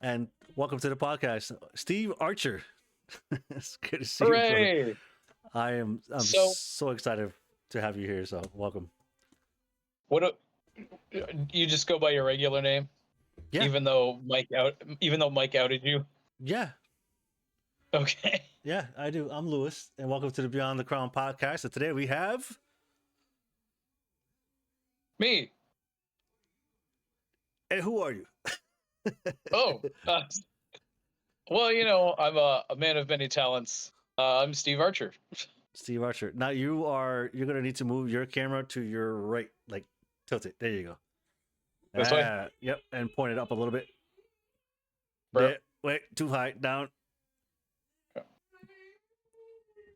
and welcome to the podcast, Steve Archer. It's good to see you, brother. Hooray! I'm So, so excited to have you here. So welcome. what you just go by your regular name, Yeah, even though Mike outed you? yeah, Okay. yeah. I do. I'm Lewis, and welcome to the Beyond the Crown podcast. So today we have. Me. Hey, who are you? Oh, well, I'm a man of many talents. I'm Steve Archer. Steve Archer. Now you're gonna need to move your camera to your right, like tilt it. There you go. This way. Yep, and point it up a little bit. Bro. There. Wait, too high. Down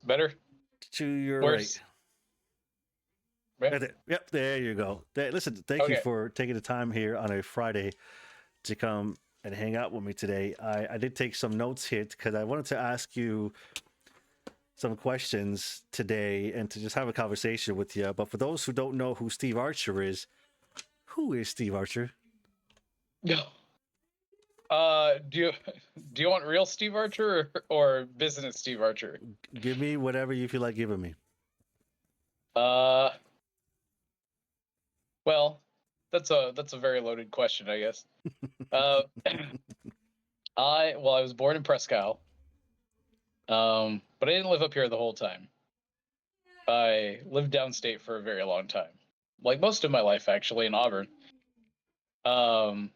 Better? to your right. Worse? Right? Right there. Yep, there you go. Listen, thank you Okay. for taking the time here on a Friday to come and hang out with me today. I did take some notes here because I wanted to ask you some questions today and to just have a conversation with you. But for those who don't know who Steve Archer is, who is Steve Archer? No. Do you want real Steve Archer or business Steve Archer? Give me whatever you feel like giving me. Uh, well, that's a very loaded question, I guess. Uh, I was born in Presque Isle. But I didn't live up here the whole time. I lived downstate for a very long time, like most of my life actually in Auburn. Um,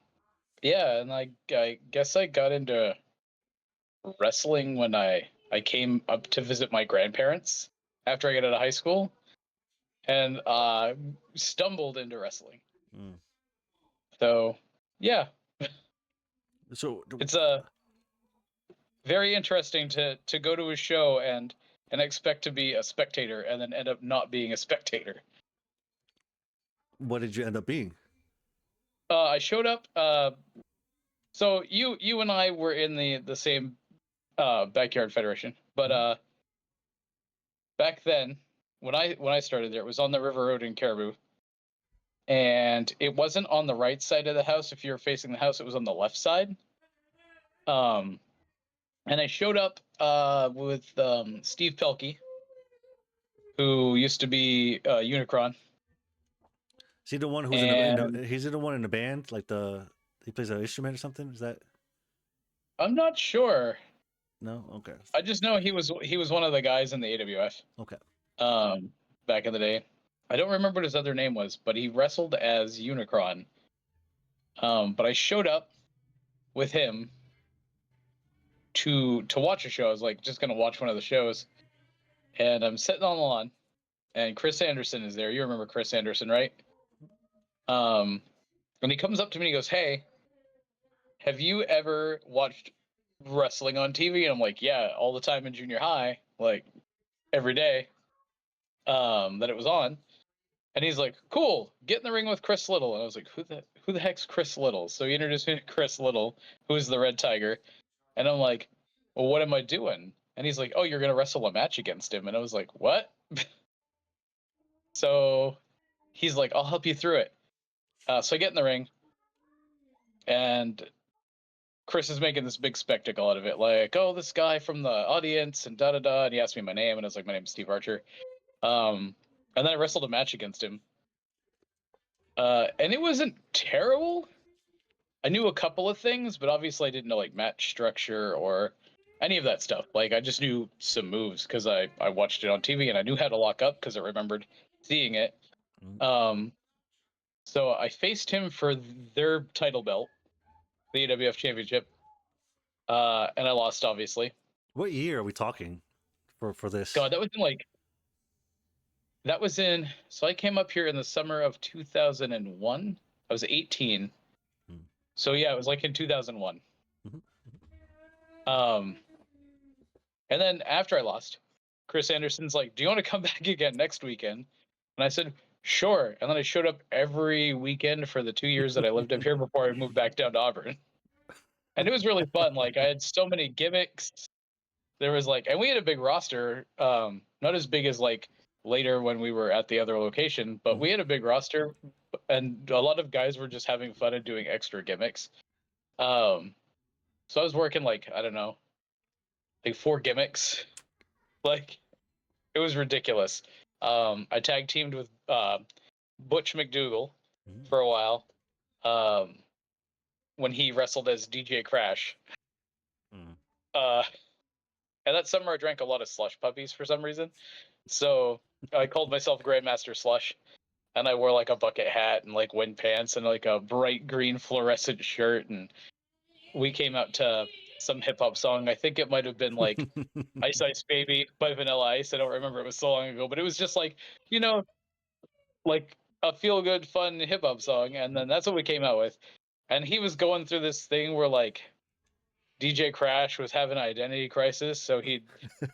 yeah, and I guess I got into wrestling when I came up to visit my grandparents after I got out of high school, and stumbled into wrestling. Mm. So yeah, So, it's very interesting to go to a show and expect to be a spectator and then end up not being a spectator. what did you end up being? I showed up. So you and I were in the same backyard federation, but back then when I started there, it was on the River Road in Caribou, and it wasn't on the right side of the house. If you were facing the house, it was on the left side. Um, and I showed up with Steve Pelkey, who used to be Unicron, Is he the one who's and he's the one in the band, like he plays an instrument or something? Is that I'm not sure. no? Okay, I just know he was one of the guys in the AWF. okay. Back in the day. I don't remember what his other name was, but he wrestled as Unicron. But I showed up with him to watch a show. I was like just gonna watch one of the shows, and I'm sitting on the lawn, and Chris Anderson is there. You remember Chris Anderson, right? Um, and he comes up to me and he goes, "Hey, have you ever watched wrestling on TV?" And I'm like, "Yeah, all the time in junior high, like every day that it was on." And he's like, "Cool, get in the ring with Chris Little." And I was like, "Who the heck's Chris Little?" So he introduced me to Chris Little, who is the Red Tiger. And I'm like, "Well, what am I doing?" And he's like, "Oh, you're gonna wrestle a match against him." And I was like, "What?" So he's like, "I'll help you through it." So I get in the ring, and Chris is making this big spectacle out of it, like, "Oh, this guy from the audience," and da da da. And he asked me my name, and I was like, "My name's Steve Archer." And then I wrestled a match against him. And it wasn't terrible. I knew a couple of things, but obviously I didn't know like match structure or any of that stuff. Like I just knew some moves because I watched it on TV and I knew how to lock up because I remembered seeing it. Mm. Um, so I faced him for their title belt, the AWF Championship, and I lost obviously. What year are we talking for this? God, that was in. So I came up here in the summer of 2001. I was 18. Mm. So yeah, it was like in 2001. Mm-hmm. Um, And then after I lost, Chris Anderson's like, "Do you want to come back again next weekend?" And I said, "Sure." And then I showed up every weekend for the 2 years that I lived up here before I moved back down to Auburn. And it was really fun. Like I had so many gimmicks. There was like, and we had a big roster, not as big as like later when we were at the other location, but Mm-hmm. we had a big roster, and a lot of guys were just having fun and doing extra gimmicks. Um, So I was working like, I don't know, like 4 gimmicks. Like it was ridiculous. I tag teamed with Butch McDougal Mhm. for a while. Um, when he wrestled as DJ Crash. Mm. Uh, and that summer I drank a lot of slush puppies for some reason. So I called myself Grandmaster Slush, and I wore like a bucket hat and like wind pants and like a bright green fluorescent shirt. And we came out to some hip hop song. I think it might have been like Ice Ice Baby by Vanilla Ice. I don't remember. It was so long ago, but it was just like, you know, like a feel good, fun hip hop song. And then that's what we came out with. And he was going through this thing where like DJ Crash was having an identity crisis. So he'd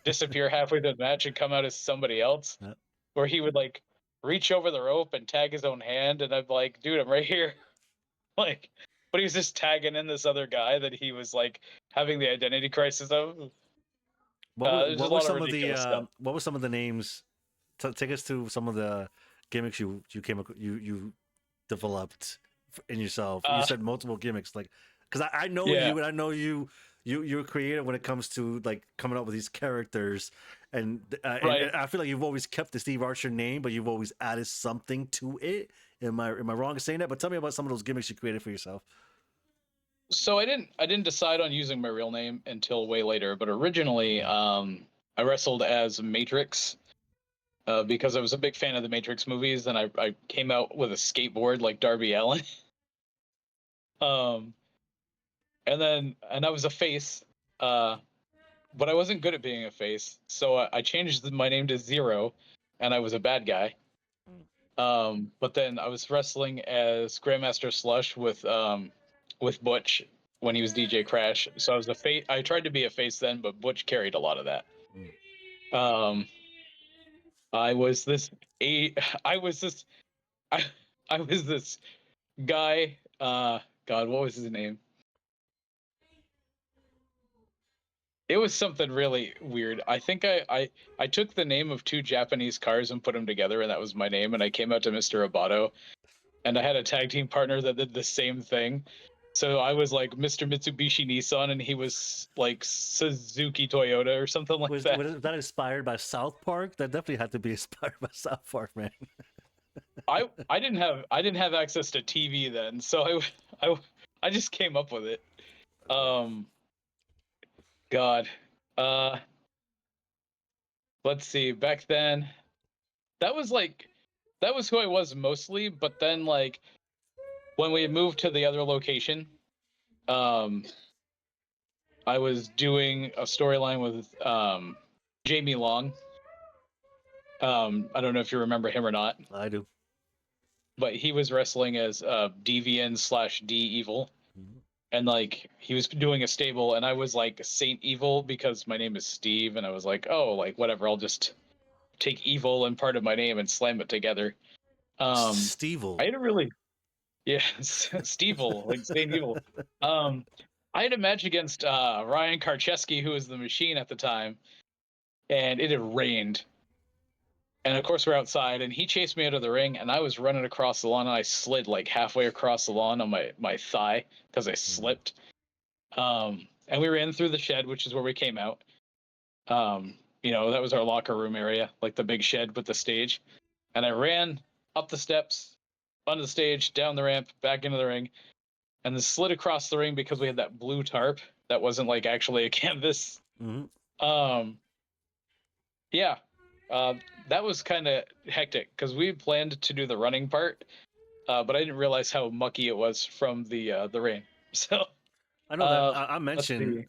disappear halfway through the match and come out as somebody else, Yep. where he would like reach over the rope and tag his own hand. And I'm like, dude, I'm right here. Like, but he was just tagging in this other guy that he was like having the identity crisis of. There's just What a were lot of some of the ridiculous stuff. what were some of the names? Take us to some of the gimmicks you developed in yourself. You Uh, said multiple gimmicks, like because I know yeah, you and I know you're creative when it comes to like coming up with these characters, right. and I feel like you've always kept the Steve Archer name, but you've always added something to it. Am I wrong in saying that? But tell me about some of those gimmicks you created for yourself. So I didn't decide on using my real name until way later, but originally I wrestled as Matrix because I was a big fan of the Matrix movies, and I came out with a skateboard like Darby Allin. um, and I was a face, uh, but I wasn't good at being a face, so I changed my name to Zero, and I was a bad guy. But then I was wrestling as Grandmaster Slush with Butch when he was DJ Crash. So I was a face. I tried to be a face then, but Butch carried a lot of that. Mm. Um, I was this a I was this I, I was this guy. God, what was his name? It was something really weird. I think I took the name of 2 Japanese cars and put them together, and that was my name. And I came out to Mr. Roboto, and I had a tag team partner that did the same thing. So I was like Mr. Mitsubishi Nissan, and he was like Suzuki Toyota or something like that. Was that inspired by South Park? That definitely had to be inspired by South Park, man. I didn't have access to TV then, so I I just came up with it. Um, God, uh, let's see. Back then, that was like that was who I was mostly. But then like when we moved to the other location, um, I was doing a storyline with Jamie Long. I don't know if you remember him or not, I do. but he was wrestling as Deviant slash D Evil, Mhm. and like he was doing a stable, and I was like Saint Evil because my name is Steve, and I was like, oh, like whatever, I'll just take Evil and part of my name and slam it together. I Stevel. had a really yeah, Stevel, like Saint Evil. Um, I had a match against Ryan Karcheski, who was the Machine at the time, and it had rained. And of course, we're outside, and he chased me out of the ring, and I was running across the lawn, and I slid like halfway across the lawn on my thigh because I Mm. slipped. And we ran through the shed, which is where we came out. That was our locker room area, like the big shed with the stage. And I ran up the steps, onto the stage, down the ramp, back into the ring, and then slid across the ring because we had that blue tarp that wasn't like actually a canvas. Mhm. Um, yeah, uh, that was kind of hectic because we planned to do the running part, but I didn't realize how mucky it was from the rain. So I know that uh, I let's mentioned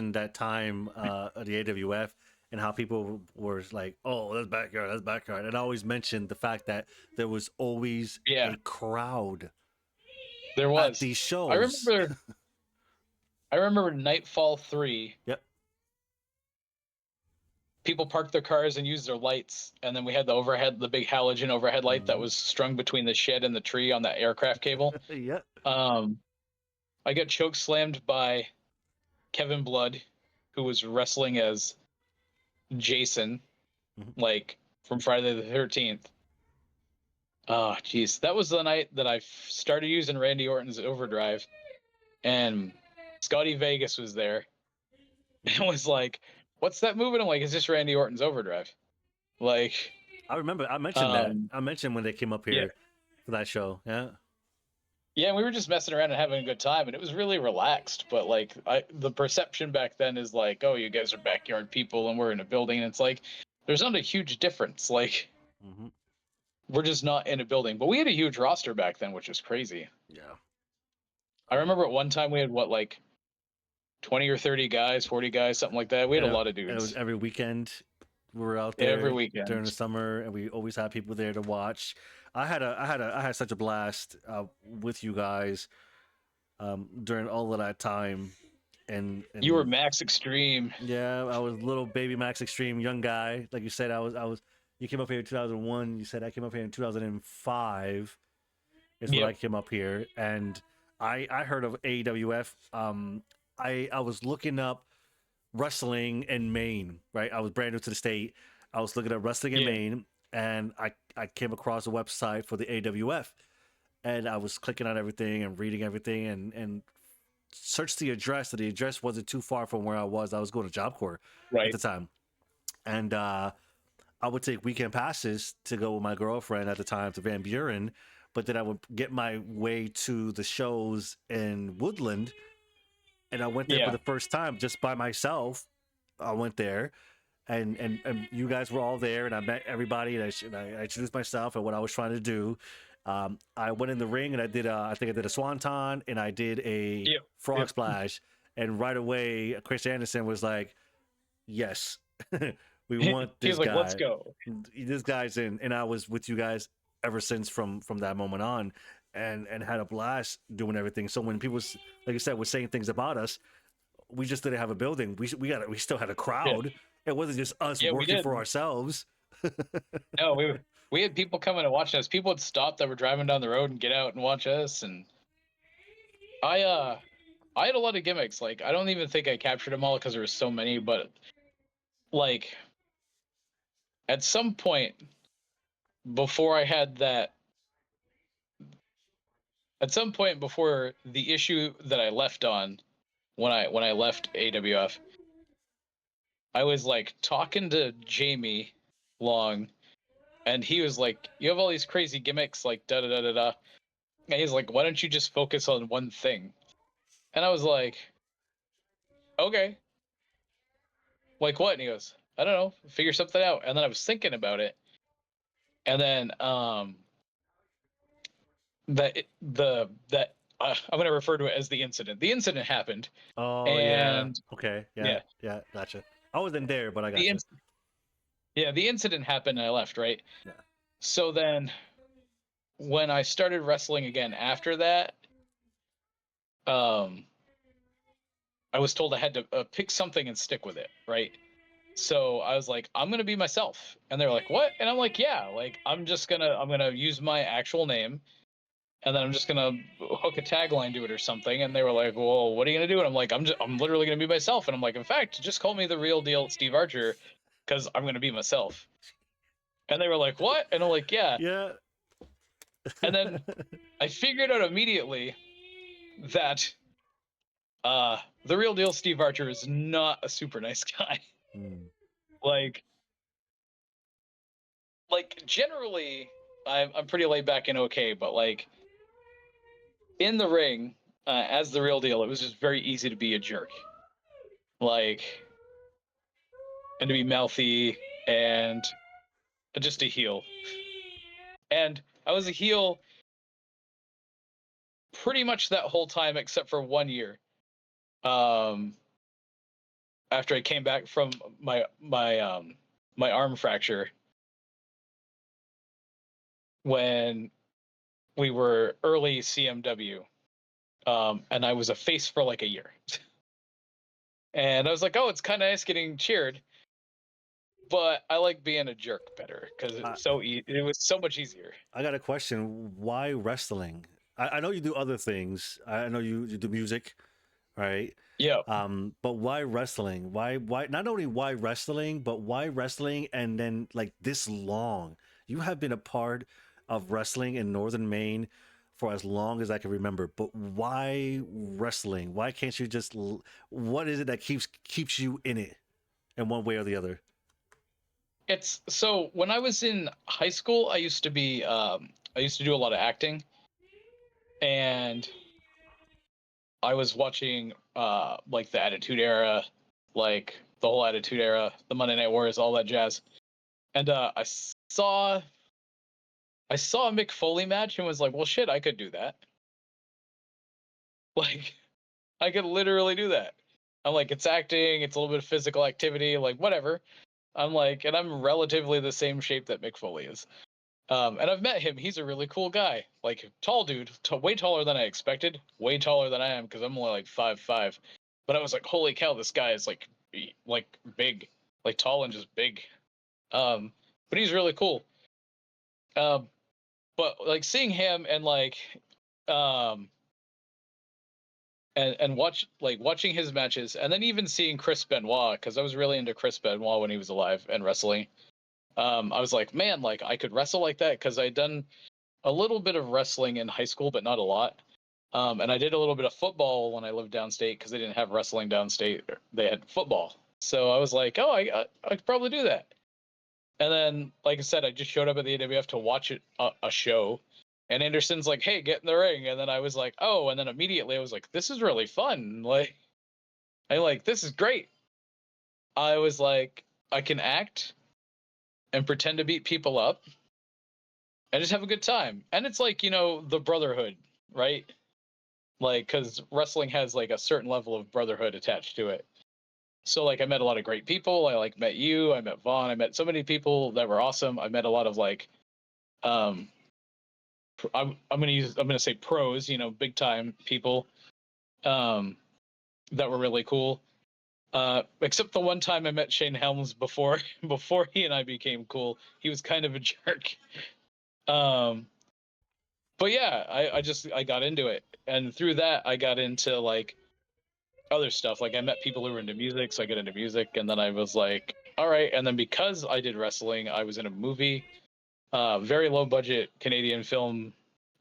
see. that time at the AWF and how people were like, "Oh, that's backyard, that's backyard," and I always mentioned the fact that there was always Yeah, a crowd there at was. these I shows. remember. I remember Nightfall 3. Yep. People parked their cars and used their lights, and then we had the big halogen overhead light that Hmm. was strung between the shed and the tree on that aircraft cable. Yep. Um, I got choke slammed by Kevin Blood, who was wrestling as Jason, Hmm. like from Friday the 13th. Oh, geez. That was the night that I started using Randy Orton's overdrive. And Scotty Vegas was there and was like, "What's that movie?" I'm like, "It's just Randy Orton's Overdrive." Like, I remember I mentioned that. um, I mentioned when they came up yeah, here for that show. Yeah. yeah, we were just messing around and having a good time, and it was really relaxed. But like, the perception back then is like, "Oh, you guys are backyard people, and we're in a building." And it's like, there's not a huge difference. Like, Hmm. we're just not in a building. But we had a huge roster back then, which was crazy. Yeah. I remember at one time we had what, like 20 or 30 guys, 40 guys, something like that. We had a lot of And it was dudes every weekend we were out every there during the weekend. summer, and we always had people there to watch. I had such a blast with you guys during all of that time, You were and Max Extreme. yeah, I was little baby Max Extreme, young guy. Like you said, I was. You came up here in 2001. You said I came up here in 2005. Is when I Yep. came up here, and I heard of AWF. I was looking up wrestling in Maine. Right, I was brand new to the state. I was looking at wrestling in Yeah. Maine, and I came across a website for the AWF, and I was clicking on everything and reading everything, and searched the address. And the address wasn't too far from where I was. I was going to Job Corps at Right. the time, and I would take weekend passes to go with my girlfriend at the time to Van Buren, but then I would get my way to the shows in Woodland, and I went there for Yeah. the first time just by myself. I went there, and you guys were all there, and I met everybody, and I introduced myself and what I was trying to do. I went in the ring and I think I did a swanton and I did a Yep. frog Yep. splash, and right away Chris Anderson was like, "Yes, we want He this was like, "Let's guy. go." This guy's in." And I was with you guys ever since from that moment on, and had a blast doing everything. So when people, like you said, were saying things about us, we just didn't have a building. We still had a Yeah. crowd. It wasn't just us Yeah, we working did. for ourselves. No, we had people coming and watching us. People would stop that were driving down the road and get out and watch us. And I uh I had a lot of gimmicks. Like, I don't even think I captured them all because there were so many, but like at some point before I had that at some point before the issue that I left on when I left AWF, I was like talking to Jamie Long, and he was like, "You have all these crazy gimmicks, like da da da da da." And he's like, "Why don't you just focus on one thing?" And I was like, "Okay, like what?" And he goes, "I don't know, figure something out." And then I was thinking about it, and then I'm going to refer to it as the incident. The incident happened, Oh yeah. and Okay. Yeah. yeah, Yeah. Gotcha. I wasn't there, but I the gotcha. inc- yeah, the incident happened, and I left, right? Yeah. So then when I started wrestling again after that, um, I was told I had to pick something and stick with it, right? So I was like, I'm gonna be myself, and they're like, what? And I'm like, yeah, like I'm gonna use my actual name, and then I'm just gonna hook a tagline to it or something. And they were like, well, what are you gonna do? And I'm like, I'm literally gonna be myself. And I'm like, in fact, just call me the real deal Steve Archer, because I'm gonna be myself. And they were like, what? And I'm like, yeah. Yeah. And then I figured out immediately that the real deal Steve Archer is not a super nice guy. Mm. like generally I'm pretty laid back and okay, but like in the ring, as the real deal, it was just very easy to be a jerk, like, and to be mouthy and just a heel. And I was a heel pretty much that whole time except for 1 year. Um, After I came back from my arm fracture, when we were early CMW, and I was a face for like a year. And I was like, oh, it's kind of nice getting cheered, but I like being a jerk better because I, it was so much easier. I got a question. Why wrestling? I know you do other things. I know you do music, right? Yeah, But why wrestling? Why not only why wrestling, but why wrestling and then like this long? You have been a part of wrestling in Northern Maine for as long as I can remember. But why wrestling? Why can't you just? What is it that keeps you in it, in one way or the other? It's so when I was in high school, I used to do a lot of acting, and I was watching like the Attitude Era, like the whole Attitude Era, the Monday Night Wars, all that jazz. And I saw a Mick Foley match and was like, well, shit, I could do that. Like, I could literally do that. I'm like, it's acting, it's a little bit of physical activity, like whatever. I'm like, and I'm relatively the same shape that Mick Foley is. And I've met him. He's a really cool guy. Like tall dude, way taller than I expected. Way taller than I am because I'm only like 5'5". But I was like, holy cow, this guy is like big, like tall and just big. Um, but he's really cool. Um, but like seeing him and um, watching his matches, and then even seeing Chris Benoit because I was really into Chris Benoit when he was alive and wrestling. I was like, man, like I could wrestle like that because I'd done a little bit of wrestling in high school, but not a lot. And I did a little bit of football when I lived downstate because they didn't have wrestling downstate. They had football. So I was like, oh, I could probably do that. And then, like I said, I just showed up at the AWF to watch a show. And Anderson's like, hey, get in the ring. And then I was like, oh. And then immediately I was like, this is really fun. This is great. I was like, I can act and pretend to beat people up and just have a good time. And it's like, the brotherhood, right? Like, because wrestling has like a certain level of brotherhood attached to it. So like I met a lot of great people. I like met you, I met Vaughn, I met so many people that were awesome. I met a lot of um I'm gonna say pros, big time people um that were really cool. Except the one time I met Shane Helms before he and I became cool. He was kind of a jerk. Um but yeah, I got into it. And through that I got into like other stuff. Like I met people who were into music, so I get into music, and then I was like, all right. And then because I did wrestling, I was in a movie, very low budget Canadian film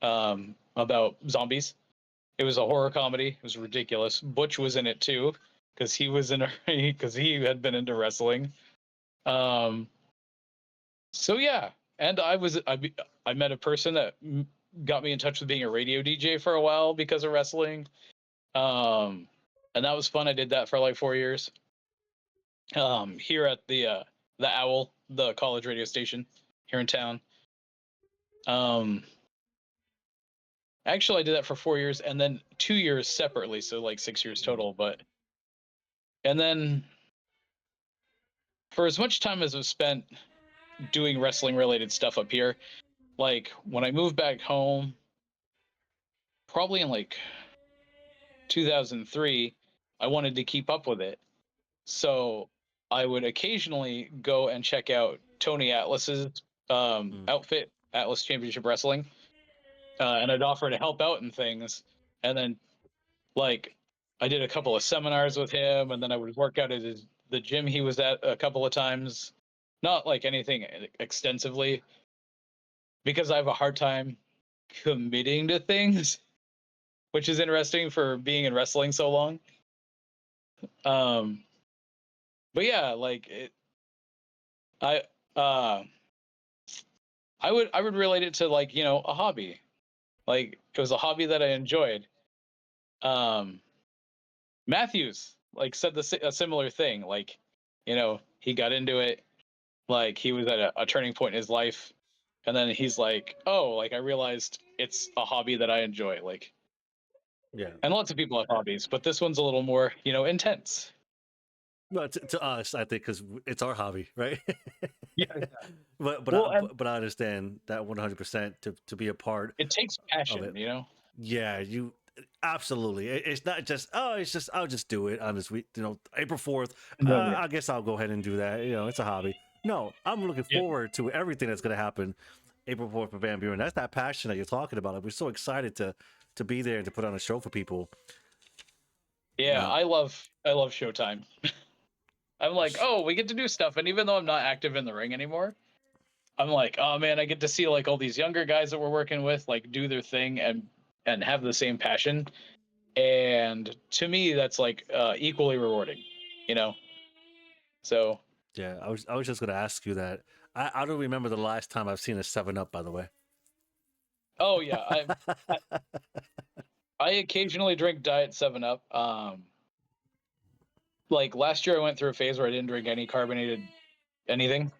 about zombies. It was a horror comedy. It was ridiculous. Butch was in it too because he was in because he had been into wrestling. Um, so yeah, and I met a person that got me in touch with being a radio DJ for a while because of wrestling. Um, and that was fun. I did that for like 4 years. Here at the Owl, the college radio station here in town. Um, actually, I did that for 4 years and then 2 years separately, so like 6 years total. But and then for as much time as I've spent doing wrestling related stuff up here, like when I moved back home, probably in like 2003, I wanted to keep up with it. So I would occasionally go and check out Tony Atlas's Mm. outfit, Atlas Championship Wrestling, and I'd offer to help out in things. And then, like, I did a couple of seminars with him, and then I would work out at the gym he was at a couple of times. Not like anything extensively, because I have a hard time committing to things, which is interesting for being in wrestling so long. Um, but yeah, like I uh I would relate it to like a hobby. Like it was a hobby that I enjoyed. Um, Matthews like said a similar thing. Like he got into it. Like he was at a turning point in his life, and then he's like, oh, like I realized it's a hobby that I enjoy. Like, Yeah. and lots of people have hobbies, but this one's a little more intense. Well, to us, I think because it's our hobby, right? Yeah, yeah. but but Well, I, and but I understand that 100% to be a part it takes of passion. it. Yeah, you absolutely. It's not just it's just I'll just do it on this week. April 4th. No, yeah. I guess I'll go ahead and do that. It's a hobby. No, I'm looking Yeah. forward to everything that's going to happen April 4th for Van Buren. That's that passion that you're talking about. Like, we're so excited to be there and to put on a show for people. You Yeah, know, I love Showtime. I'm like, oh, we get to do stuff, and even though I'm not active in the ring anymore, I'm like, oh man, I get to see like all these younger guys that we're working with like do their thing and have the same passion. And to me, that's like equally rewarding, you know. So, Yeah, I was just gonna ask you that. I don't remember the last time I've seen a Seven Up. By the way. oh yeah, I, I occasionally drink Diet Seven Up. Like last year, I went through a phase where I didn't drink any carbonated anything.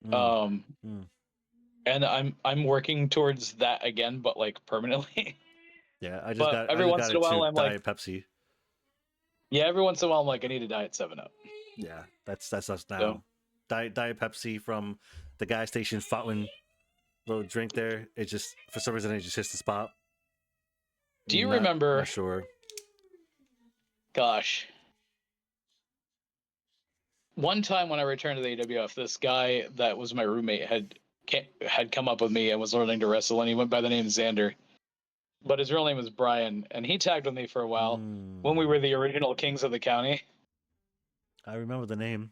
Mm, Um, mm. and I'm working towards that again, but like permanently. Yeah, I just But got I every just once got in a while, into I'm like, Diet Pepsi. yeah, every once in a while, I'm like, I need a Diet Seven Up. Yeah, that's us So, now. Diet Pepsi from the gas station fountain little drink there. It just for some reason it just hits the spot. do you Not remember? sure. Gosh, one time when I returned to the AWF, this guy that was my roommate had come up with me and was learning to wrestle, and he went by the name Xander, but his real name was Brian, and he tagged with me for a while when we Mm, were the original kings of the county. I remember the name.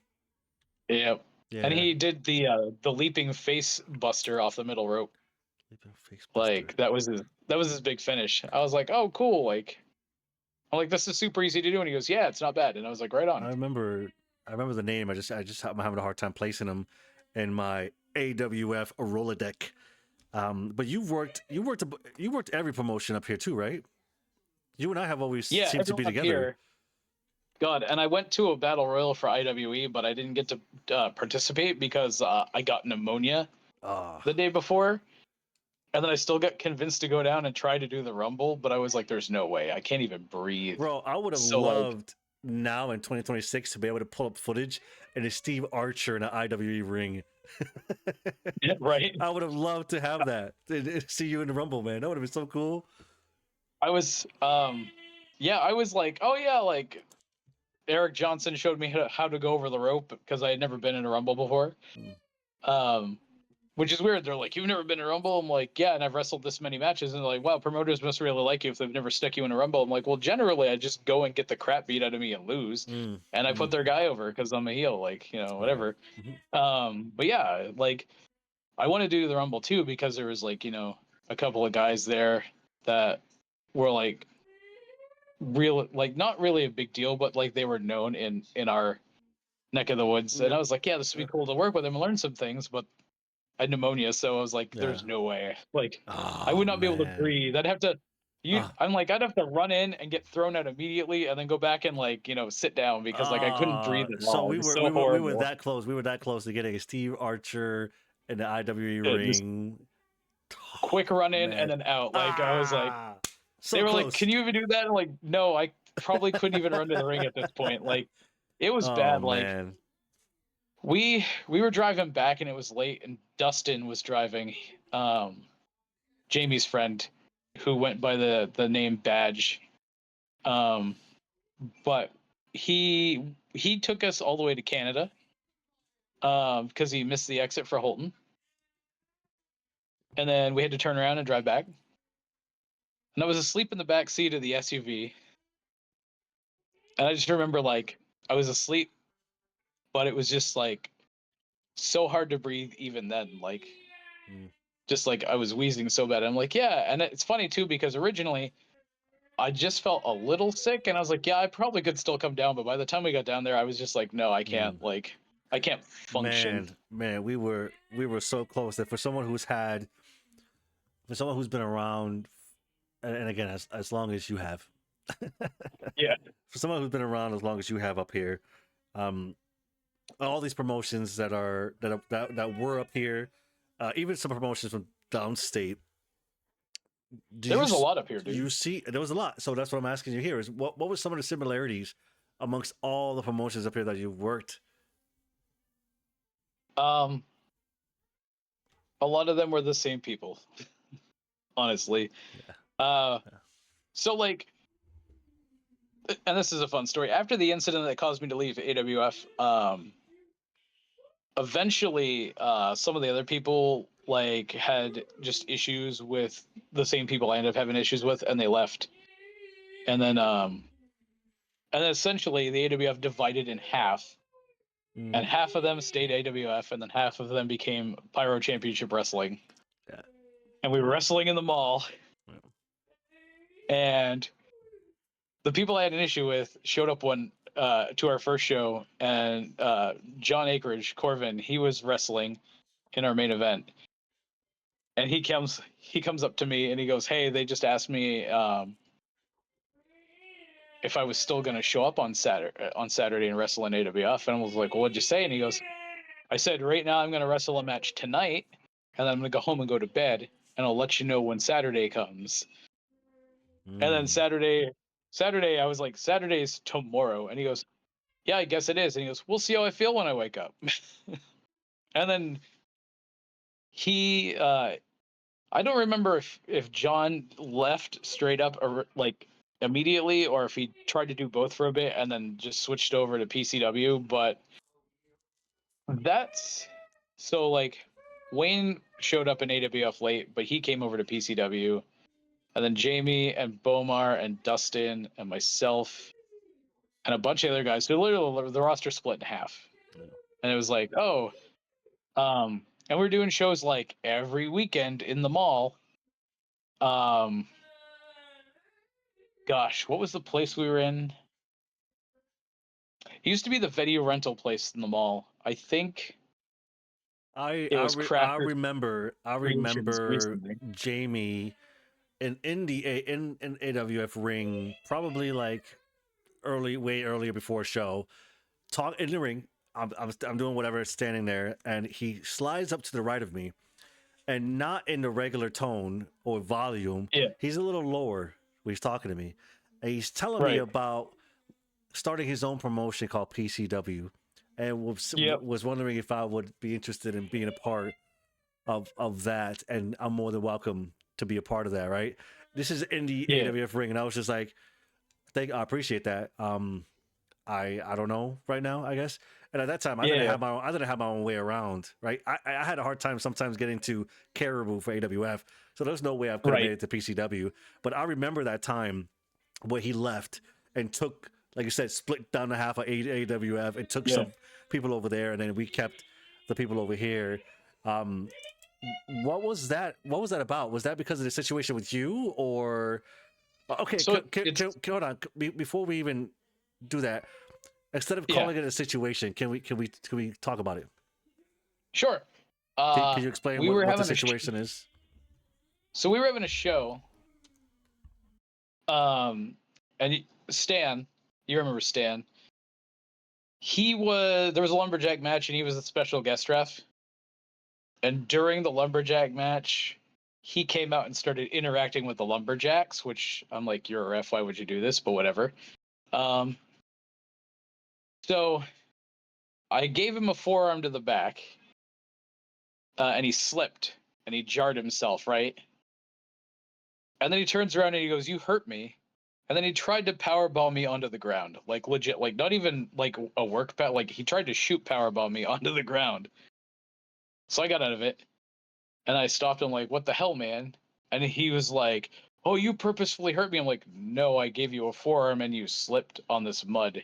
Yep. And Yeah, he did the leaping face buster off the middle rope. Sleeping Face Buster. Like that was his big finish. I was like, oh cool. Like I'm like, this is super easy to do. And he goes, yeah, it's not bad. And I was like, right I on. remember. I remember the name. I'm having a hard time placing him in my AWF Rolodeck. But you worked every promotion up here too, right? You and I have always Yeah, seemed to be everyone up together. here. God, and I went to a battle royal for IWE, but I didn't get to participate because I got pneumonia Ah, the day before, and then I still got convinced to go down and try to do the rumble, but I was like, "There's no way, I can't even breathe." bro, I would have So like, loved now in 2026 to be able to pull up footage and it's Steve Archer in an IWE ring. right? I would have loved to have that. See you in the Rumble, man. That would have been so cool. I was, yeah, I was like, "Oh yeah," like Eric Johnson showed me how to go over the rope because I had never been in a rumble before. Mm, Um, which is weird. They're like, "You've never been in a rumble?" I'm like, "Yeah," and I've wrestled this many matches. And they're like, "Wow, promoters must really like you if they've never stuck you in a rumble." I'm like, "Well, generally, I just go and get the crap beat out of me and lose, mm, and I mm, put their guy over because I'm a heel, like right. whatever." Mhm. But yeah, like I want to do the rumble too because there was like a couple of guys there that were like real, like not really a big deal, but like they were known in our neck of the woods, and Yeah. I was like, "Yeah, this would be cool to work with them and learn some things," but I had pneumonia, so I was like, Yeah. "There's no way." Like, I Oh would not be able to man. breathe. I'd have to. Ah, I'm like, I'd have to run in and get thrown out immediately, and then go back and like, sit down because like I couldn't breathe at so all. It we was were so we were we were horrible. that close. We were that close to getting a Steve Archer in the IWE Just ring. quick Oh run in and man. then out. Like I was like, Ah, they so were like, close. "Can you even do that?" I'm like, no, I probably couldn't even run to the ring at this point. Like, it was Oh bad. Like man. we were driving back and it was late, and Dustin was driving. Um, Jamie's friend, who went by the name Badge. Um, but he took us all the way to Canada because he missed the exit for Holton, and then we had to turn around and drive back. And I was asleep in the back seat of the SUV, and I just remember like I was asleep, but it was just like so hard to breathe even then. Like Mm, just like I was wheezing so bad. I'm like, yeah, and it's funny too because originally I just felt a little sick, and I was like, yeah, I probably could still come down, but by the time we got down there, I was just like, no, I can't. mm. Like, I can't function. Man, we were so close that for someone who's been around, and again, as long as you have, Yeah, for someone who's been around as long as you have up here, um, all these promotions that were up here, even some promotions from downstate. Do there you was a lot up here, you dude. see? There was a lot, so that's what I'm asking you here. Is what was some of the similarities amongst all the promotions up here that you've worked? Um, a lot of them were the same people, honestly. Yeah, Uh, yeah. so like, and this is a fun story. After the incident that caused me to leave AWF, eventually, some of the other people like had just issues with the same people I ended up having issues with, and they left. And then, and then essentially, the AWF divided in half. and half of them stayed AWF, and then half of them became Pyro Championship Wrestling. Yeah. And we were wrestling in the mall, and the people I had an issue with showed up to our first show, and John Akridge, Corvin, he was wrestling in our main event, and he comes up to me and he goes, "Hey, they just asked me if I was still going to show up on Saturday and wrestle in AWF," and I was like, "Well, what'd you say?" And he goes, "I said right now I'm going to wrestle a match tonight, and then I'm going to go home and go to bed, and I'll let you know when Saturday comes." And then Saturday, I was like, "Saturday's tomorrow," and he goes, "Yeah, I guess it is." And he goes, "We'll see how I feel when I wake up." And then he, I don't remember if John left straight up or like immediately, or if he tried to do both for a bit and then just switched over to PCW. But that's so like Wayne showed up in AWF late, but he came over to PCW, and then Jamie and Bomar and Dustin and myself and a bunch of other guys. So literally the roster split in half, and it was like, oh, and we're doing shows like every weekend in the mall. Gosh, what was the place we were in? It used to be the video rental place in the mall. I think I it I, was re- I Cracker remember I Creations remember recently. Jamie in AWF ring, probably like way earlier before a show. Talk in the ring. I'm doing whatever, standing there, and he slides up to the right of me, and not in the regular tone or volume. Yeah, He's a little lower when he's talking to me, and he's telling me right. about starting his own promotion called PCW, and Yep. was wondering if I would be interested in being a part of that, and I'm more than welcome to be a part of that. Right? This is in the Yeah. AWF ring, and I was just like, I appreciate that. I don't know right now, I guess. And at that time, Yeah. I didn't have my own way around. Right? I had a hard time sometimes getting to Caribou for AWF, so there's no way I could have made Right. it to PCW. But I remember that time where he left and took, like you said, split down the half of AWF and took Yeah. some people over there, and then we kept the people over here. Um, what was that? What was that about? Was that because of the situation with you, or okay? So it's Hold on. Before we even do that, instead of yeah. calling it a situation, can we talk about it? Sure. Can you explain We were what the having situation is? so we were having a show. And Stan, you remember Stan? There was a lumberjack match, and he was a special guest ref. And during the lumberjack match, he came out and started interacting with the lumberjacks, which I'm like, "You're a ref, why would you do this?" But whatever. Um, so I gave him a forearm to the back, and he slipped and he jarred himself, right? And then he turns around and he goes, "You hurt me." And then he tried to powerball me onto the ground, like legit, like not even like a work pat, like he tried to shoot powerball me onto the ground. So I got out of it, and I stopped him, like, "What the hell, man?" And he was like, "Oh, you purposefully hurt me." I'm like, "No, I gave you a forearm and you slipped on this mud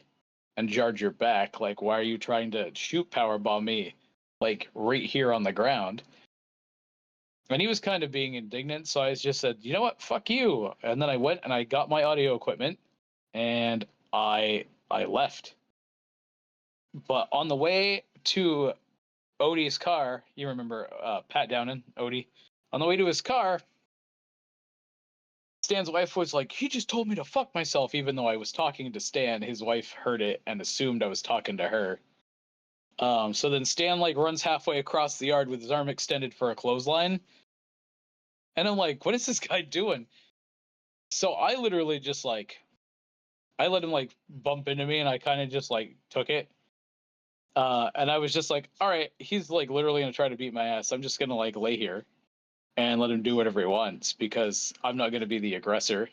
and jarred your back. Like, why are you trying to shoot powerball me, like right here on the ground?" And he was kind of being indignant, so I just said, "You know what? Fuck you." And then I went and I got my audio equipment, and I left. But on the way to Odie's car, you remember Pat Downen, Odie? On the way to his car, Stan's wife was like, "He just told me to fuck myself," even though I was talking to Stan. His wife heard it and assumed I was talking to her. So then Stan like runs halfway across the yard with his arm extended for a clothesline. And I'm like, "What is this guy doing?" So I literally just like, I let him like bump into me, and I kind of just like took it. And I was just like, "All right, he's like literally gonna try to beat my ass. I'm just gonna like lay here and let him do whatever he wants, because I'm not gonna be the aggressor."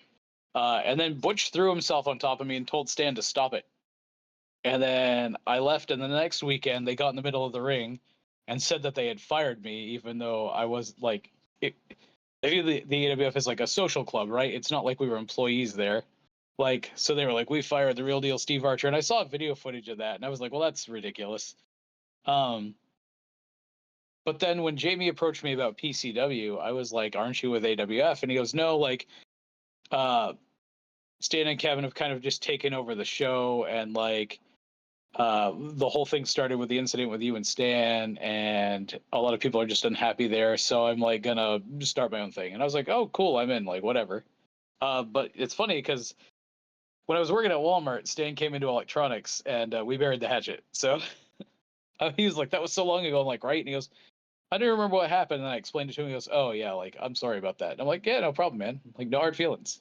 And then Butch threw himself on top of me and told Stan to stop it. And then I left, and the next weekend they got in the middle of the ring and said that they had fired me, even though I was like, it, they view the AWF as like a social club, right? It's not like we were employees there. Like, so they were like, we fired the real deal Steve Archer, and I saw video footage of that, and I was like, well, that's ridiculous. Um, but then when Jamie approached me about PCW, I was like, aren't you with AWF? And he goes, no, like, uh, Stan and Kevin have kind of just taken over the show, and like, the whole thing started with the incident with you and Stan, and a lot of people are just unhappy there. So I'm like gonna start my own thing, and I was like, oh, cool, I'm in, like, whatever. But it's funny because when I was working at Walmart, Stan came into electronics, and we buried the hatchet. So he was like, that was so long ago. I'm like, right? And he goes, I didn't remember what happened. And I explained it to him. He goes, oh yeah, like, I'm sorry about that. And I'm like, yeah, no problem, man. Like, no hard feelings.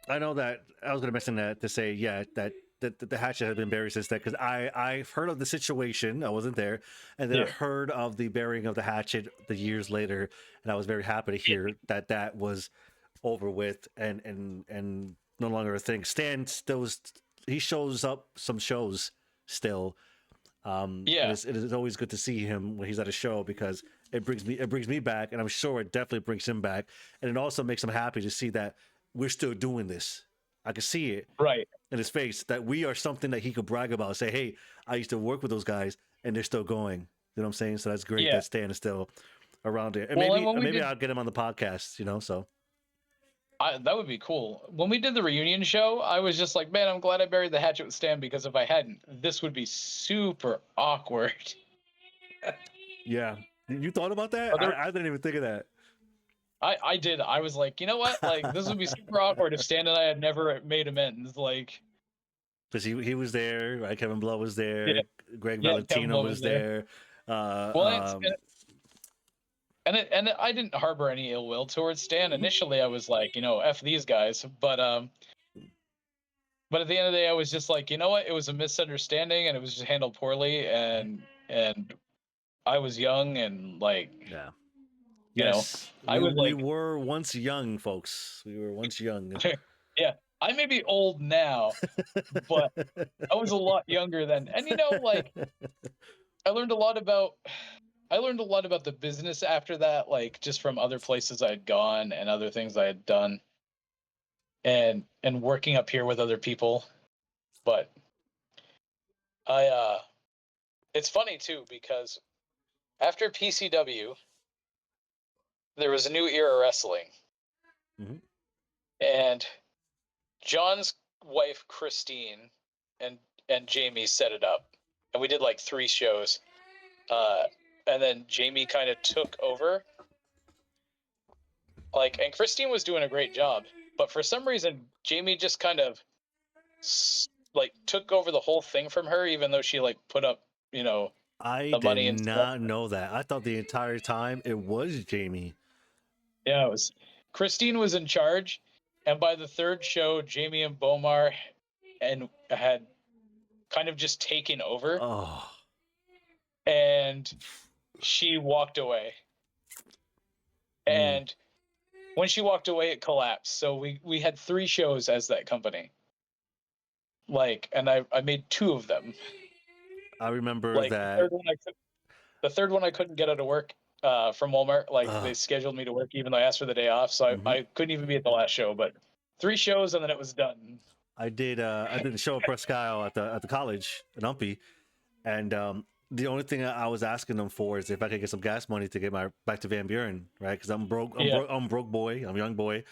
I know that I was going to mention that to say, yeah, that the hatchet had been buried since then, because I've heard of the situation. I wasn't there, and then I Yeah. heard of the burying of the hatchet the years later, and I was very happy to hear that that was over with and no longer a thing. Stan still he shows up some shows still, and Yeah. it is always good to see him when he's at a show, because it brings me back, and I'm sure it definitely brings him back, and it also makes him happy to see that we're still doing this. I can see it Right. in his face that we are something that he could brag about. Say, hey, I used to work with those guys, and they're still going. You know what I'm saying? So that's great Yeah. that Stan is still around there, and Well, and when we maybe did, I'll get him on the podcast. You know, so that would be cool. When we did the reunion show, I was just like, man, I'm glad I buried the hatchet with Stan, because if I hadn't, this would be super awkward. yeah. You thought about that? Other, I didn't even think of that. I did. I was like, you know what? Like, this would be super awkward if Stan and I had never made amends. Like, Because he was there, right? Kevin Blow was yeah, there, Greg yeah, Kevin Valentino Blow was was there. there. Well, and I didn't harbor any ill will towards Stan. Initially, I was like, f these guys. But at the end of the day, I was just like, you know what? It was a misunderstanding, and it was just handled poorly, and I was young, and like, Yeah. you know, Yes, I was we like, were once young, folks. We were once young. yeah, I may be old now, but I was a lot younger then. And like, I learned a lot about I learned a lot about the business after that, like, just from other places I had gone and other things I had done, and working up here with other people. But I it's funny too, because after PCW, there was a new era wrestling, Mhm. and John's wife Christine and Jamie set it up, and we did like 3 shows. Uh, and then Jamie kind of took over, like, and Christine was doing a great job, but for some reason Jamie just kind of like took over the whole thing from her, even though she like put up, I the did money and stuff. not know that. I thought the entire time it was Jamie. Yeah, it was Christine was in charge, and by the 3rd show, Jamie and Bomar and had kind of just taken over, Oh, and she walked away. mm. And when she walked away, it collapsed. So we had 3 shows as that company. Like, and I made 2 of them. I remember Like, that. the third one I couldn't get out of work, from Walmart. Like, Uh, they scheduled me to work even though I asked for the day off, so mhm. I couldn't even be at the last show. But 3 shows, and then it was done. I did. I did a show at Presque Isle at the college in Umpy, and the only thing I was asking them for is if I could get some gas money to get my back to Van Buren, right? Because I'm broke. Yeah, I'm broke boy. I'm a young boy.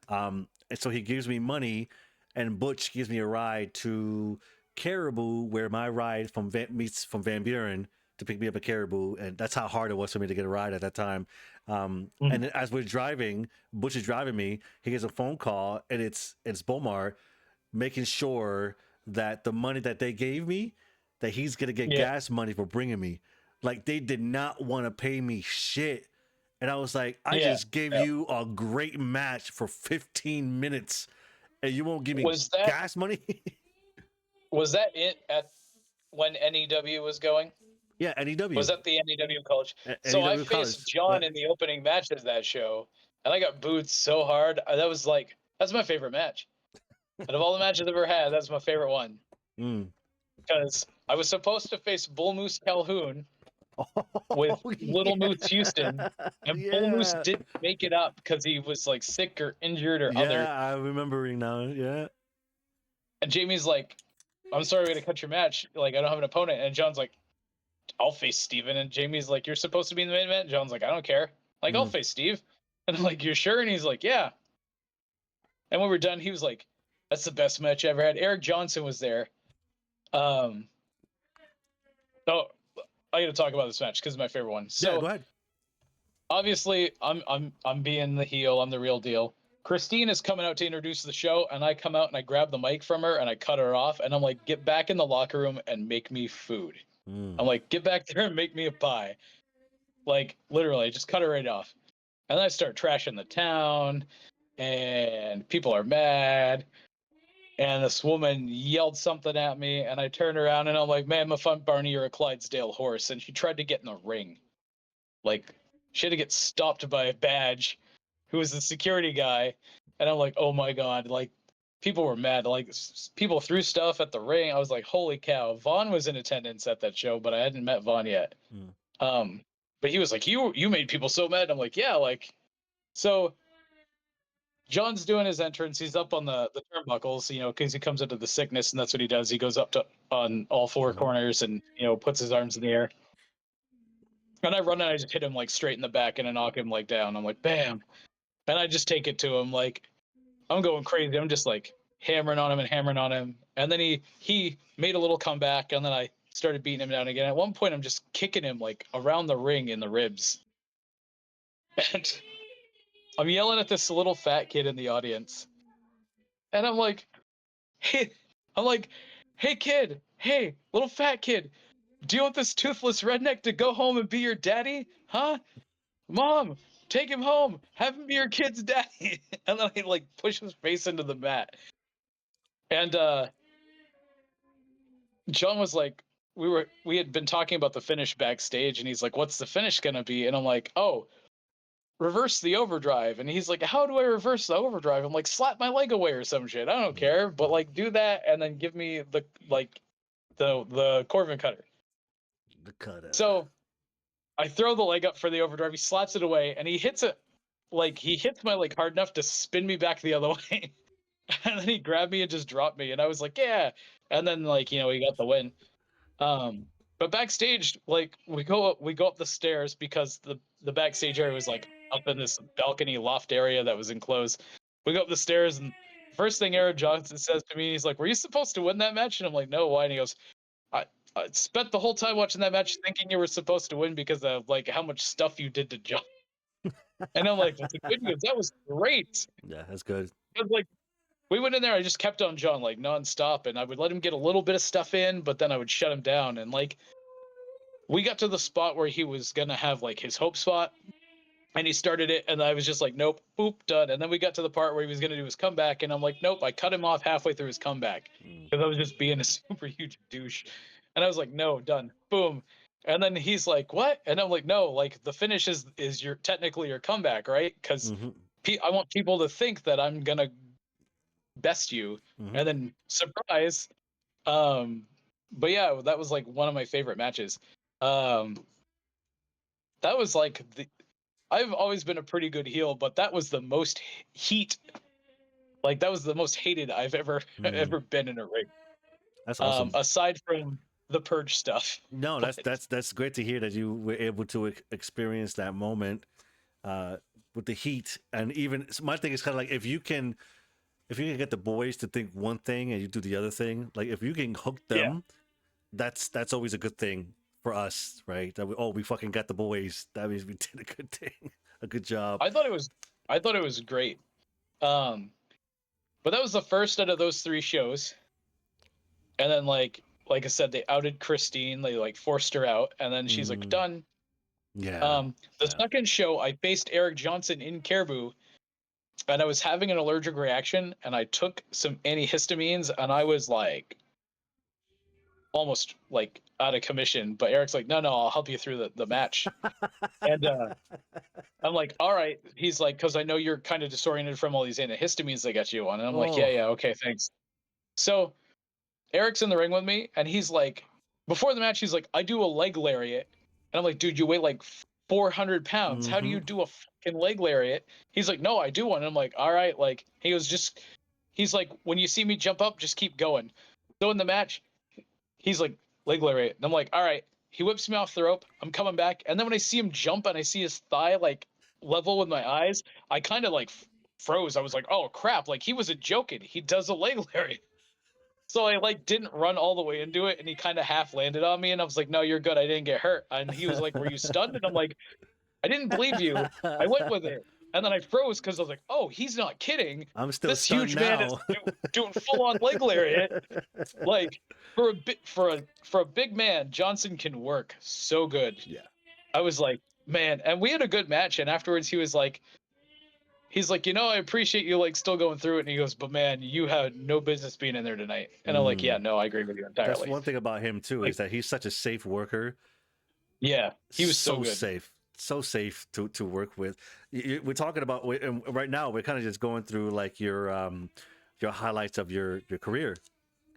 And so he gives me money, and Butch gives me a ride to Caribou, where my ride meets from Van Buren to pick me up at Caribou, and that's how hard it was for me to get a ride at that time. And then as we're driving, Butch is driving me. He gets a phone call, and it's Bomar making sure that the money that they gave me, that he's gonna get yeah, gas money for bringing me. Like, they did not want to pay me shit. And I was like, I yeah. just gave Yeah. you a great match for 15 minutes and you won't give me Was that gas money? it at when NEW was going? Yeah, Was NEW. that the NEW college? So I NEW faced college. Yeah. John in the opening match of that show, and I got booed so hard. That's my favorite match. Out of all the matches I've ever had, that's my favorite one. Mm. Because I was supposed to face Bull Moose Calhoun, with Oh Little yeah, Moose Houston, and Bull Moose yeah, didn't make it up because he was like sick or injured or other. yeah. I'm remembering now. Yeah. And Jamie's like, "I'm sorry, we gotta cut your match. Like, I don't have an opponent." And John's like, "I'll face Steven." And Jamie's like, "You're supposed to be in the main event." John's like, "I don't care. Like, I'll Mm. face Steve." And I'm like, "You're sure?" And he's like, "Yeah." And when we're done, he was like, "That's the best match I ever had." Eric Johnson was there. Um, oh, I got to talk about this match because it's my favorite one. Yeah. Go So ahead. obviously, I'm being the heel. I'm the real deal. Christine is coming out to introduce the show, and I come out and I grab the mic from her and I cut her off, and I'm like, "Get back in the locker room and make me food." Mm. I'm like, "Get back there and make me a pie." Like literally, just cut her right off. And then I start trashing the town, and people are mad. And this woman yelled something at me, and I turned around and I'm like, "Man, if I'm Barney, you're a Clydesdale horse." And she tried to get in the ring. Like, she had to get stopped by a badge who was the security guy. And I'm like, "Oh my God." Like, people were mad. Like, people threw stuff at the ring. I was like, "Holy cow." Vaughn was in attendance at that show, but I hadn't met Vaughn yet. Mm. Um, but he was like, "You made people so mad." I'm like, "Yeah." Like, so John's doing his entrance. He's up on the turnbuckles, because he comes into the sickness, and that's what he does. He goes up to on all four Mhm. corners and puts his arms in the air. And I run and I just hit him like straight in the back and I knock him like down. I'm like, bam, and I just take it to him like I'm going crazy. I'm just like hammering on him and hammering on him. And then he made a little comeback, and then I started beating him down again. At one point, I'm just kicking him like around the ring in the ribs, and I'm yelling at this little fat kid in the audience, and hey, I'm like, "Hey kid, hey little fat kid, do you want this toothless redneck to go home and be your daddy? Huh? Mom, take him home. Have him be your kid's daddy." And then he like pushed his face into the mat. And John was like, we had been talking about the finish backstage, and he's like, "What's the finish gonna be?" And I'm like, "Oh, reverse the overdrive." And he's like, "How do I reverse the overdrive?" I'm like, "Slap my leg away or some shit. I don't Mm. care, but like do that and then give me the Corvin cutter." The cutter. So I throw the leg up for the overdrive. He slaps it away, and he hits it like he hits my leg hard enough to spin me back the other way. And then he grabbed me and just dropped me, and I was like, "Yeah." And then he got the win. But backstage, like we go up the stairs because the backstage area was like up in this balcony loft area that was enclosed. We go up the stairs, and first thing Aaron Johnson says to me, he's like, "Were you supposed to win that match?" And I'm like, "No, why?" And he goes, I spent the whole time watching that match thinking you were supposed to win because of like how much stuff you did to John." And I'm like, "That's a good news. That was great." Yeah, that's good. Because like we went in there, I just kept on John like nonstop, and I would let him get a little bit of stuff in, but then I would shut him down. And like we got to the spot where he was gonna have like his hope spot, and he started it, and I was just like, "Nope, boop, done." And then we got to the part where he was gonna do his comeback, and I'm like, "Nope." I cut him off halfway through his comeback Mm. because I was just being a super huge douche, and I was like, "No, done, boom." And then he's like, "What?" And I'm like, "No, like the finish is your technically your comeback, right? Because Mm-hmm. I want people to think that I'm gonna best you, Mm-hmm. and then surprise." Um, but yeah, that was like one of my favorite matches. Um, that was like I've always been a pretty good heel, but that was the most heat. Like that was the most hated I've ever Mm. ever been in a ring. That's awesome. Aside from the purge stuff, No, that's but that's that's great to hear that you were able to experience that moment uh, with the heat. And even my thing is kind of like if you can get the boys to think one thing and you do the other thing, like if you can hook yeah, them, that's always a good thing for us, right? That we fucking got the boys. That means we did a good thing, a good job. I thought it was I thought it was great. Um, but that was the first out of those three shows, and then like I said, they outed Christine. They like forced her out, and then she's like Mm, done. yeah, The yeah. second show, I faced Eric Johnson in Caribou, and I was having an allergic reaction, and I took some antihistamines, and I was like almost like out of commission. But Eric's like, "No, I'll help you through the match." And I'm like, "All right." He's like, "Because I know you're kind of disoriented from all these antihistamines they got you on." And I'm like, "Yeah, Oh, yeah, okay, thanks." So Eric's in the ring with me, and he's like, before the match, he's like, "I do a leg lariat." And I'm like, dude, you weigh like 400 pounds. How do Mm-hmm. you do a fucking leg lariat? He's like, no, I do one. And I'm like, all right. Like, he's like, when you see me jump up, just keep going. So in the match, he's like, leg lariat. And I'm like, all right. He whips me off the rope. I'm coming back. And then when I see him jump and I see his thigh like level with my eyes, I kind of like froze. I was like, oh crap. Like he wasn't joking. He does a leg lariat. So I like didn't run all the way into it and he kind of half landed on me. And I was like, no, you're good. I didn't get hurt. And he was like, were you stunned? And I'm like, I didn't believe you. I went with it. And then I froze because I was like, oh, he's not kidding. I'm still This stunned huge man is now. doing full on leg lariat. Like for a big man, Johnson can work so good. Yeah. I was like, man, and we had a good match. And afterwards, he's like, I appreciate you like still going through it. And he goes, but man, you had no business being in there tonight. And I'm like, yeah, Mm. no, I agree with you That's entirely. one thing about him too, Like, is that he's such a safe worker. yeah, he was so So good. safe, so safe to work with. We're talking about, and right now we're kind of just going through like your highlights of your career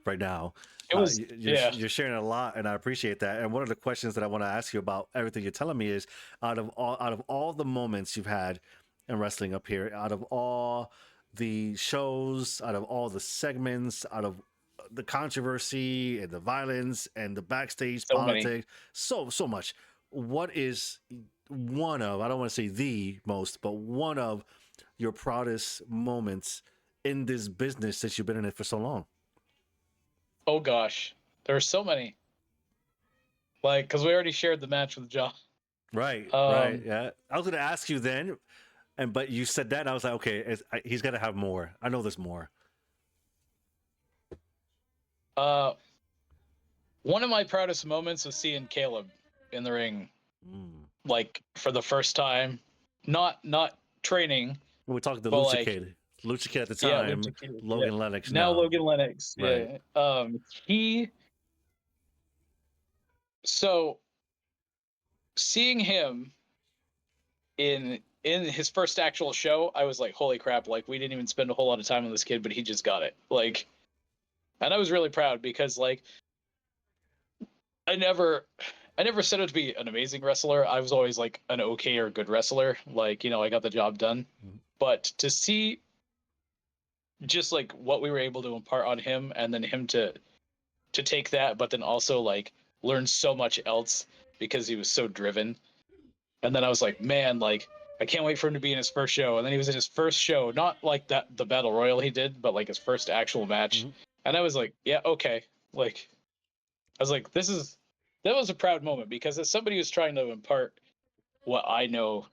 right now. It was, yeah, You're sharing a lot, and I appreciate that. And one of the questions that I want to ask you about everything you're telling me is, out of all the moments you've had in wrestling up here, out of all the shows, out of all the segments, out of the controversy and the violence and the backstage so many. politics, so much. What is one of, I don't want to say the most, but one of your proudest moments in this business since you've been in it for so long? Oh gosh, there are so many. Like, because we already shared the match with John. Right, right, Um, yeah. I was going to ask you then, and but you said that, and I was like, okay, he's got to have more. I know there's more. uh, one of my proudest moments was seeing Caleb in the ring, Mm. like for the first time, not training, We talked to but like, Lucha Kid at the yeah, Luke time, Tequila, yeah. Logan Lennox Now now. Logan Lennox, Right. yeah. He so seeing him in his first actual show, I was like, holy crap! Like we didn't even spend a whole lot of time on this kid, but he just got it. Like, and I was really proud because like I never I never set out to be an amazing wrestler. I was always like an okay or good wrestler. Like, I got the job done. Mhm. But to see just like what we were able to impart on him and then him to take that, but then also like learn so much else because he was so driven. And then I was like, man, like I can't wait for him to be in his first show. And then he was in his first show, not like that the battle royal he did, but like his first actual match. Mhm. And I was like, yeah, okay. Like I was like, that was a proud moment because as somebody who's trying to impart what I know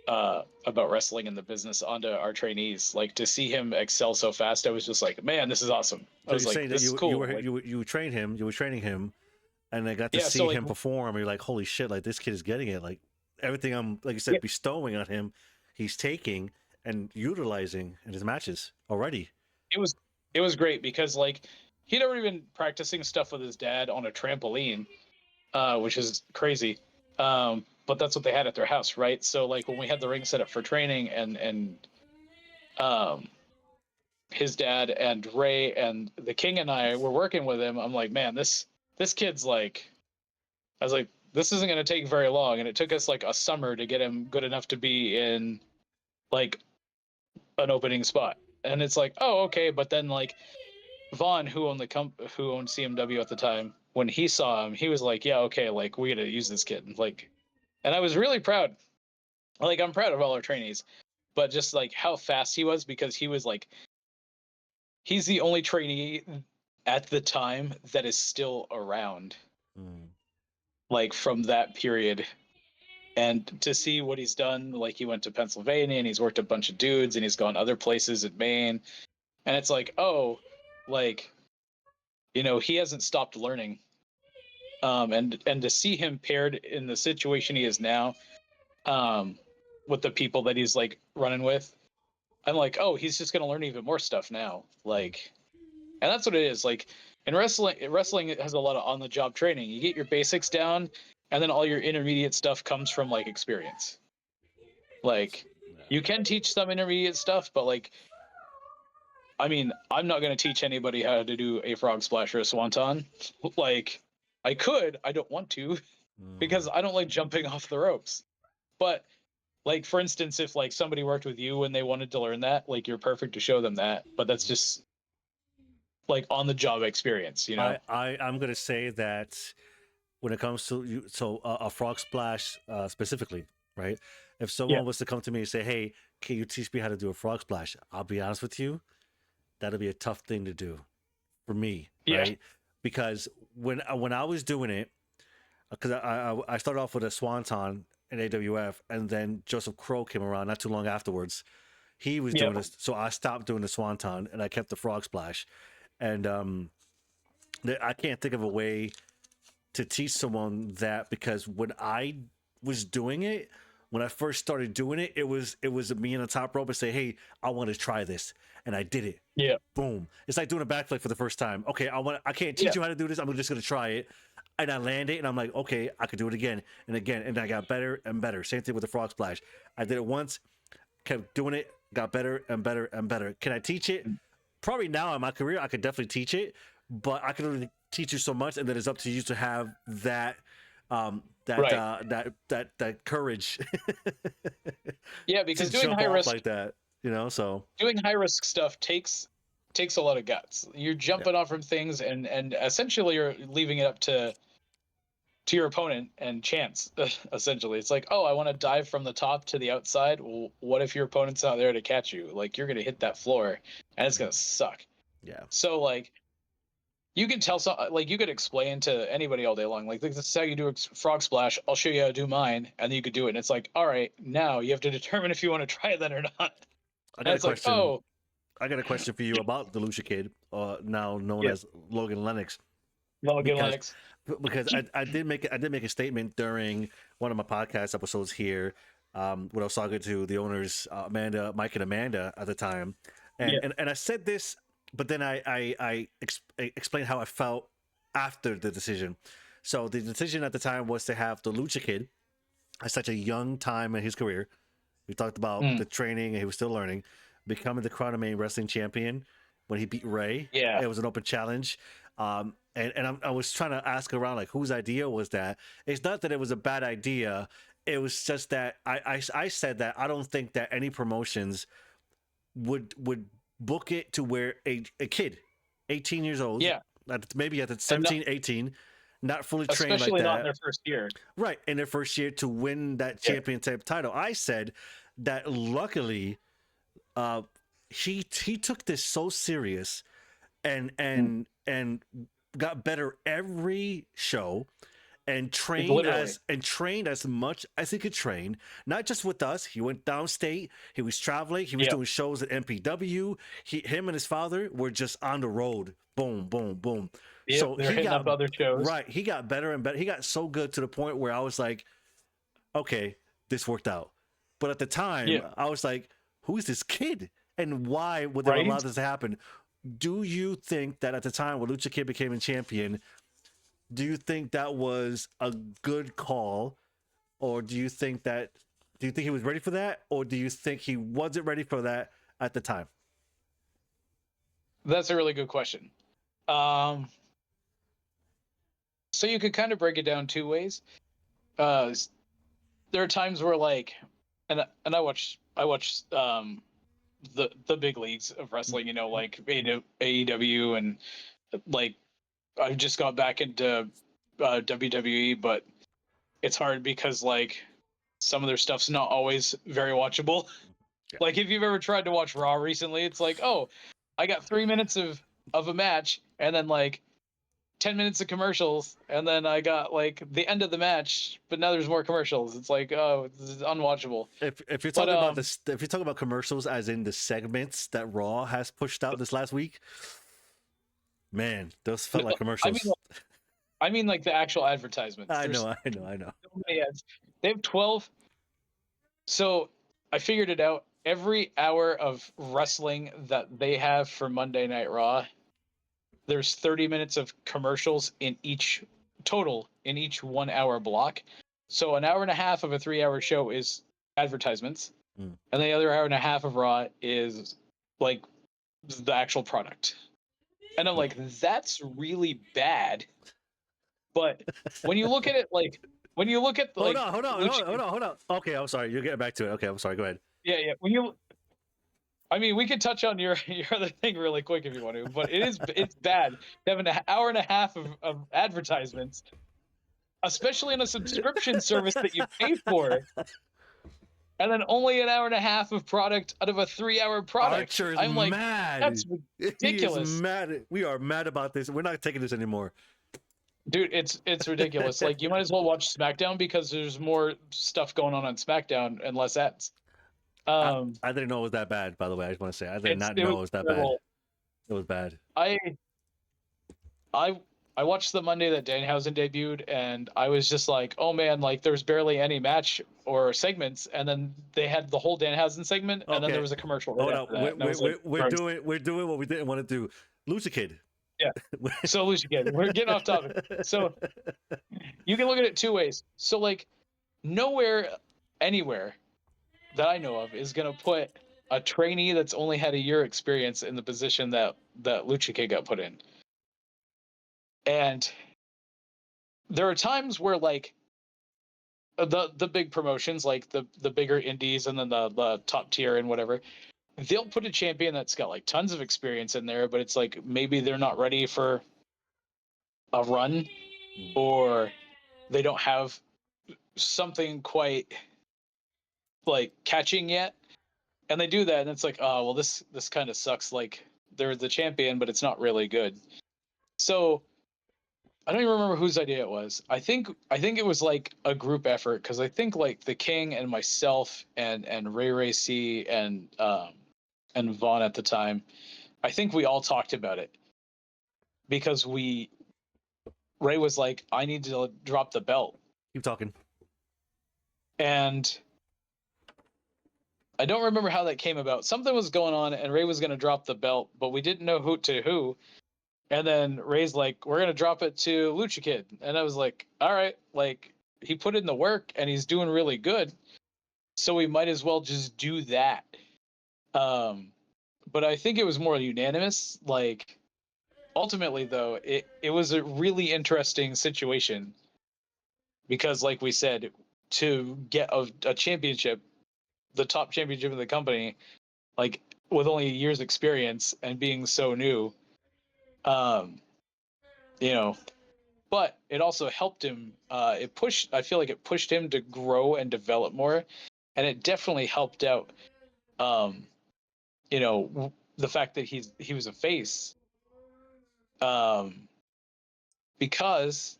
about wrestling and the business onto our trainees, like to see him excel so fast, I was just like, man, this is awesome. I So was you're like, saying that this is cool. Like, you trained him, you were training him, and I got to yeah, so see like, him perform. And you're like, holy shit! Like this kid is getting it. Like everything I'm, like you yeah, said, bestowing on him, he's taking and utilizing in his matches already. it was it was great because like he'd already been practicing stuff with his dad on a trampoline, which is crazy. But that's what they had at their house, right? So like when we had the ring set up for training and um his dad and Ray and the King and I were working with him, I'm like, man, this kid's like, I was like, this isn't going to take very long, and it took us like a summer to get him good enough to be in like an opening spot. And it's like, oh, okay, but then like Vaughn, who owned CMW at the time, when he saw him, he was like, yeah, okay, like we got to use this kid, like, and I was really proud. Like I'm proud of all our trainees, but just like how fast he was because he was like he's the only trainee at the time that is still around, Mm. like from that period. And to see what he's done, like he went to Pennsylvania and he's worked a bunch of dudes and he's gone other places in Maine. And it's like, oh, like, he hasn't stopped learning. And to see him paired in the situation he is now, um, with the people that he's like running with, I'm like, oh, he's just gonna learn even more stuff now. Mm. Like, and that's what it is. Like in wrestling it has a lot of on the job training. You get your basics down, and then all your intermediate stuff comes from like experience. Like Yeah. you can teach some intermediate stuff, but like I mean, I'm not going to teach anybody how to do a frog splash or a swanton. Like I could, I don't want to. because I don't like jumping off the ropes. But like, for instance, if like somebody worked with you and they wanted to learn that, like, you're perfect to show them that. But that's just like on the job experience, you know? I'm gonna say that when it comes to you, so a frog splash specifically, right? If Yeah. someone was to come to me and say, "Hey, can you teach me how to do a frog splash?" I'll be honest with you, that'll be a tough thing to do for me, Yeah. right? Because when I was doing it, because I started off with a swanton in AWF, and then Joseph Crow came around not too long afterwards. He was Yeah. doing this, so I stopped doing the swanton and I kept the frog splash. And I can't think of a way to teach someone that, because when I was doing it, when I first started doing it, it was me on the top rope and say, "Hey, I want to try this," and I did it. Yeah. Boom! It's like doing a backflip for the first time. Okay, I can't Yeah. teach you how to do this. I'm just gonna try it, and I land it, and I'm like, okay, I could do it again and again, and I got better and better. Same thing with the frog splash. I did it once, kept doing it, got better and better and better. Can I teach it? Probably now in my career, I could definitely teach it, but I can only teach you so much, and then it's up to you to have that Right. that courage Yeah, to because jump off like that, so doing high risk stuff takes a lot of guts. You're yeah. jumping off from things, and essentially you're leaving it up to your opponent and chance. Essentially, it's like, oh, I want to dive from the top to the outside. Well, what if your opponent's not there to catch you? Like, you're gonna hit that floor, and it's gonna suck. Yeah. So like, you can tell some, like, you could explain to anybody all day long, like, this is how you do a frog splash. I'll show you how to do mine, and then you could do it. And it's like, all right, now you have to determine if you want to try that or not. I And got a it's like, question. oh, I got a question for you about the Lucha Kid, now known yeah, as Logan Lennox, Logan because Lennox. I did make a statement during one of my podcast episodes here, when I was talking to the owners, Mike and Amanda at the time, and Yeah, and I said this, but then I explained how I felt after the decision. So the decision at the time was to have the Lucha Kid at such a young time in his career. We talked about mm, the training, and he was still learning, becoming the Crown of Maine Wrestling Champion when he beat Ray. yeah, It was an open challenge. I was trying to ask around, like, whose idea was that? It's not that it was a bad idea. It was just that I said that I don't think that any promotions would book it to where a kid, 18 years old, yeah, maybe at the and not, 17, 18, not fully trained like especially not in that, their first year. right, in their first year, to win that Yeah, champion type title. I said that luckily, uh, he took this so serious, and mm, and got better every show, and literally. trained as much as he could train, not just with us. He went downstate, he was traveling, he was Yeah, doing shows at MPW. Him and his father were just on the road, boom boom boom. yep, So they're he hitting got up other shows. right, he got better and better. He got so good to the point where I was like, okay, this worked out. But at the time, Yeah, I was like, who is this kid? And why would they allow right. this to happen? Do you think that at the time when Lucha Kid became a champion, do you think that was a good call? Or do you think he was ready for that? Or do you think he wasn't ready for that at the time? That's a really good question. Um, so you could kind of break it down two ways. Uh, there are times where like, and I watch the big leagues of wrestling, like AEW, and like I just got back into WWE, but it's hard because like some of their stuff's not always very watchable. Yeah. Like if you've ever tried to watch Raw recently, it's like, oh, I got 3 minutes of a match, and then like 10 minutes of commercials, and then I got like the end of the match, but now there's more commercials. It's like, oh, this is unwatchable. If you're But talking about this, if you're talking about commercials, as in the segments that Raw has pushed out this last week, man, those felt no, like I mean, commercials. I mean like the actual advertisements. I know, There's I know, I know. so many ads. They have 12. So I figured it out. Every hour of wrestling that they have for Monday Night Raw, there's 30 minutes of commercials in each total in each 1 hour block. So an hour and a half of a 3 hour show is advertisements, Mm. and the other hour and a half of Raw is like the actual product. And I'm Yeah. like, that's really bad. But when you look at it like when you look at Hold like on, hold on, hold Lucha, on, hold on, hold on. Okay, I'm sorry. You're getting back to it. Okay, I'm sorry. Go ahead. yeah. When you, I mean, we could touch on your your other thing really quick if you want to, but it's bad to have an hour and a half of advertisements, especially in a subscription service that you pay for, and then only an hour and a half of product out of a 3-hour product. Archer is I'm like, mad. that's He is ridiculous. mad. We are mad about this. We're not taking this anymore. Dude, it's ridiculous. Like you might as well watch SmackDown because there's more stuff going on SmackDown and less ads. I, Um, I didn't know it was that bad, by the way. I just want to say I did not it was know it was that bad. terrible. It was bad. I I I watched the Monday that Danhausen debuted, and I was just like, oh man, like there's barely any match or segments, and then they had the whole Danhausen segment, and then there Okay, was a commercial right hold after on. that, and I was like, gross. We're doing what we didn't want to do. Lucha Kid. Yeah. So Lucia Kid, we're getting off topic. So you can look at it two ways. So like nowhere, anywhere that I know of is gonna put a trainee that's only had a year experience in the position that Lucha Kid got put in. And there are times where like the big promotions, like the bigger indies and then the top tier and whatever, they'll put a champion that's got like tons of experience in there, but it's like maybe they're not ready for a run, or they don't have something quite like catching yet, and they do that, and it's like, oh well, this kind of sucks. Like they're the champion, but it's not really good. So I don't even remember whose idea it was. I think it was like a group effort, because I think like the King and myself and Ray C and Vaughn at the time, I think we all talked about it, because Ray was like, I need to drop the belt, Keep talking. and I don't remember how that came about. Something was going on, and Ray was going to drop the belt, but we didn't know who to who. And then Ray's like, "We're going to drop it to Lucha Kid," and I was like, "All right." Like he put in the work, and he's doing really good, so we might as well just do that. Um, but I think it was more unanimous. Like ultimately, though, it was a really interesting situation, because, like we said, to get a championship, the top championship in the company, like with only a year's experience and being so new, um, you know, but it also helped him. I feel like it pushed him to grow and develop more, and it definitely helped out. Um, the fact that he was a face, um, because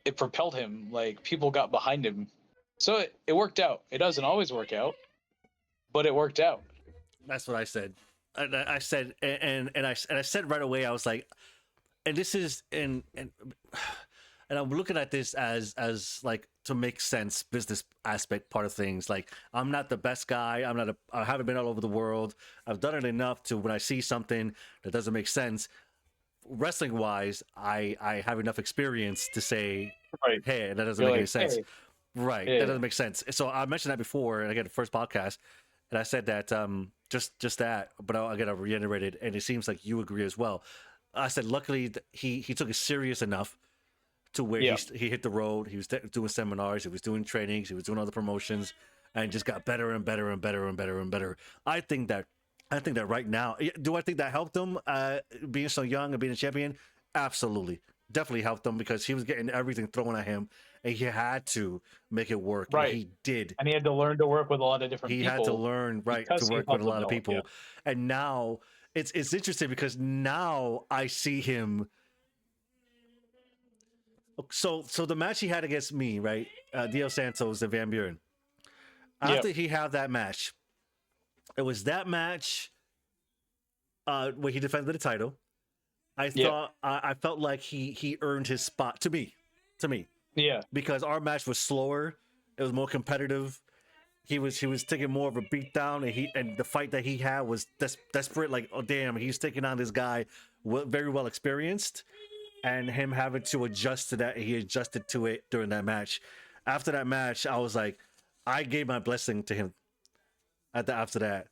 it propelled him. Like people got behind him, so it worked out. It doesn't always work out, but it worked out. That's what I said. I said, and I said right away. I was like, and this is and I'm looking at this as like to make sense business aspect part of things. Like I'm not the best guy. I haven't been all over the world. I've done it enough to when I see something that doesn't make sense wrestling wise, I have enough experience to say, Right. hey, that doesn't You're make any like, sense. hey, Right, that yeah, doesn't make sense. So I mentioned that before, and again, the first podcast, and I said that just that, but I gotta reiterate it, and it seems like you agree as well. I said, luckily, he took it serious enough to where yeah, he hit the road. He was doing seminars, he was doing trainings, he was doing other promotions, and just got better and better and better and better and better. I think that right now, do I think that helped him being so young and being a champion? Absolutely, definitely helped him because he was getting everything thrown at him, and he had to make it work, and right. he did. And he had to learn to work with a lot of different He had to people learn right to because he work with held a the lot of belt. Yeah, people, and now it's interesting because now I see him. So the match he had against me, right, Dio Santos and Van Buren. yeah, After he had that match, it was that match where he defended the title. yeah, I felt like he earned his spot to me yeah. because our match was slower. It was more competitive. He was taking more of a beat down, and the fight that he had was desperate. Like, oh damn, he's taking on this guy very well experienced, and him having to adjust to that. He adjusted to it during that match. After that match, I was like, I gave my blessing to him. After that,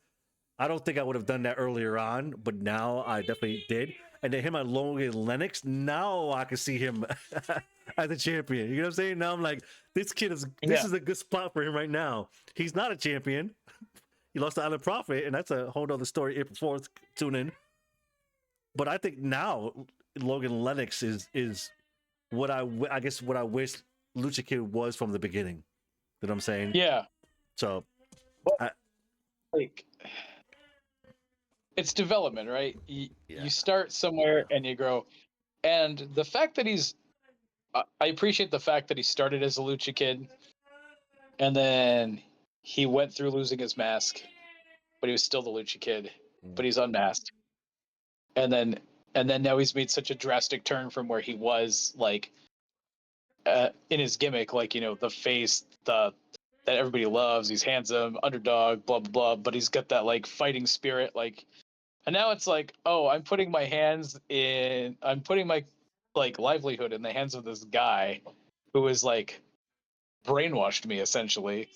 I don't think I would have done that earlier on, but now I definitely did. And then him and Logan Lennox, now I can see him as a champion. You know what I'm saying? Now I'm like, this Yeah. is a good spot for him right now. He's not a champion. He lost to Alan Prophet, and that's a whole other story. April 4th, tune in. But I think now Logan Lennox is what I guess what I wish Lucha Kid was from the beginning. You know what I'm saying? Yeah. So, But I, like, it's development, right? yeah, You start somewhere and you grow. And the fact that I appreciate the fact that he started as a Lucha Kid and then he went through losing his mask, but he was still the Lucha Kid, but he's unmasked. And then now he's made such a drastic turn from where he was like in his gimmick, like, the face, that everybody loves. He's handsome, underdog, blah blah blah. But he's got that like fighting spirit, like. And now it's like, oh, I'm putting my like livelihood in the hands of this guy who is like brainwashed me essentially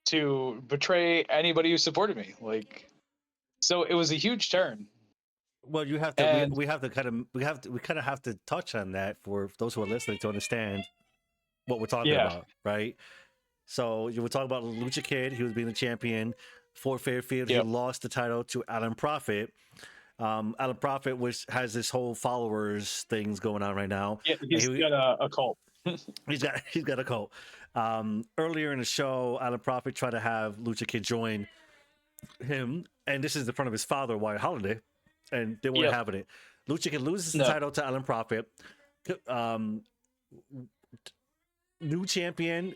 to betray anybody who supported me. Like, so it was a huge turn. well, you have to And we have to kind of have to touch on that for those who are listening to understand what we're talking yeah, about, right? So you were talking about Lucha Kid. He was being the champion for Fairfield. He yep, lost the title to Alan Prophet. Alan Prophet, which has this whole followers things going on right now, yeah, and he's got a cult. he's got a cult. Earlier in the show, Alan Prophet tried to have Lucha Kid join him, and this is in front of his father, Wyatt Holiday, and they weren't Yep. having it. Lucha Kid loses the No. title to Alan Prophet. Um, New champion.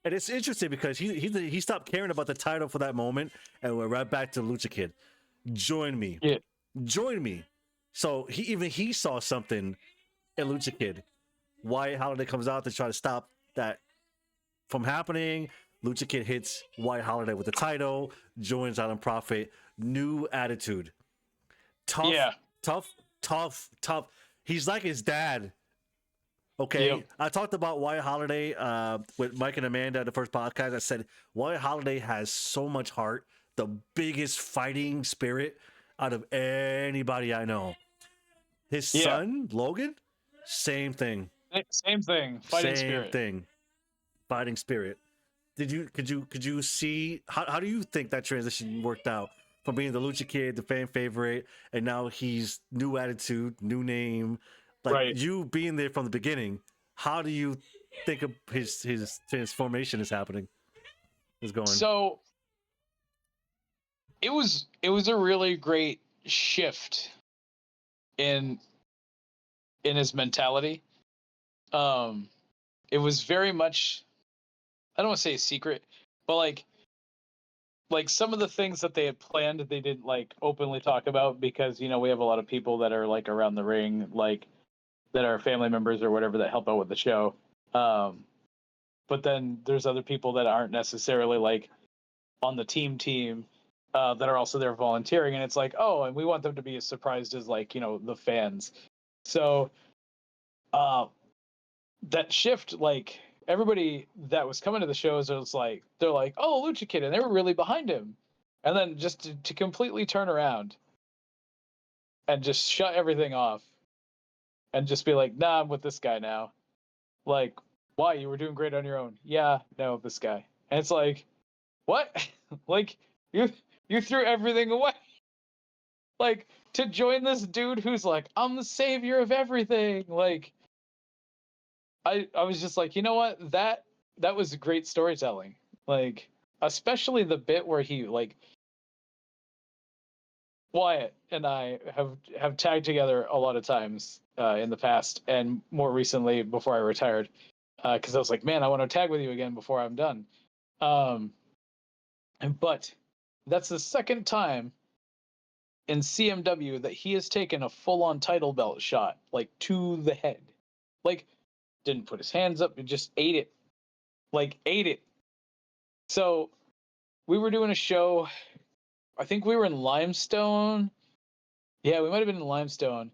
And it's interesting because he stopped caring about the title for that moment, and we're right back to Lucha Kid. Join me, Yeah. join me. So he saw something in Lucha Kid. Wyatt Holiday comes out to try to stop that from happening. Lucha Kid hits Wyatt Holiday with the title, joins Alan Prophet. New attitude, tough, Yeah. tough. He's like his dad. Okay, Yep. I talked about Wyatt Holiday with Mike and Amanda at the first podcast. I said Wyatt Holiday has so much heart, the biggest fighting spirit out of anybody I know. His Yeah. son Logan, same thing, Same thing. Fighting same spirit. thing, fighting spirit. Could you see how do you think that transition worked out from being the Lucha Kid, the fan favorite, and now he's new attitude, new name, like Right. you being there from the beginning? How do you think of his transformation is happening? Is going? So it was a really great shift in his mentality. Um, it was very much, I don't want to say a secret, but like some of the things that they had planned they didn't like openly talk about because we have a lot of people that are like around the ring, like that are family members or whatever that help out with the show. Um, but then there's other people that aren't necessarily like on the team that are also there volunteering, and it's like, oh, and we want them to be as surprised as like the fans. So uh that shift, like everybody that was coming to the shows was like, they're like, oh, Lucha Kid, and they were really behind him, and then just to completely turn around and just shut everything off and just be like, nah, I'm with this guy now. Like, why? You were doing great on your own. Yeah, no, this guy. And it's like, what? Like, you you threw everything away. Like, to join this dude who's like, I'm the savior of everything. Like, I was just like, you know what? That was great storytelling. Like, especially the bit where he like Wyatt and I have tagged together a lot of times in the past, and more recently before I retired, because I was like, man, I want to tag with you again before I'm done. Um, but that's the second time in CMW that he has taken a full-on title belt shot, like to the head. Like, didn't put his hands up, and just ate it. Like, ate it. So we were doing a show. I think we were in Limestone. Yeah, we might have been in Limestone.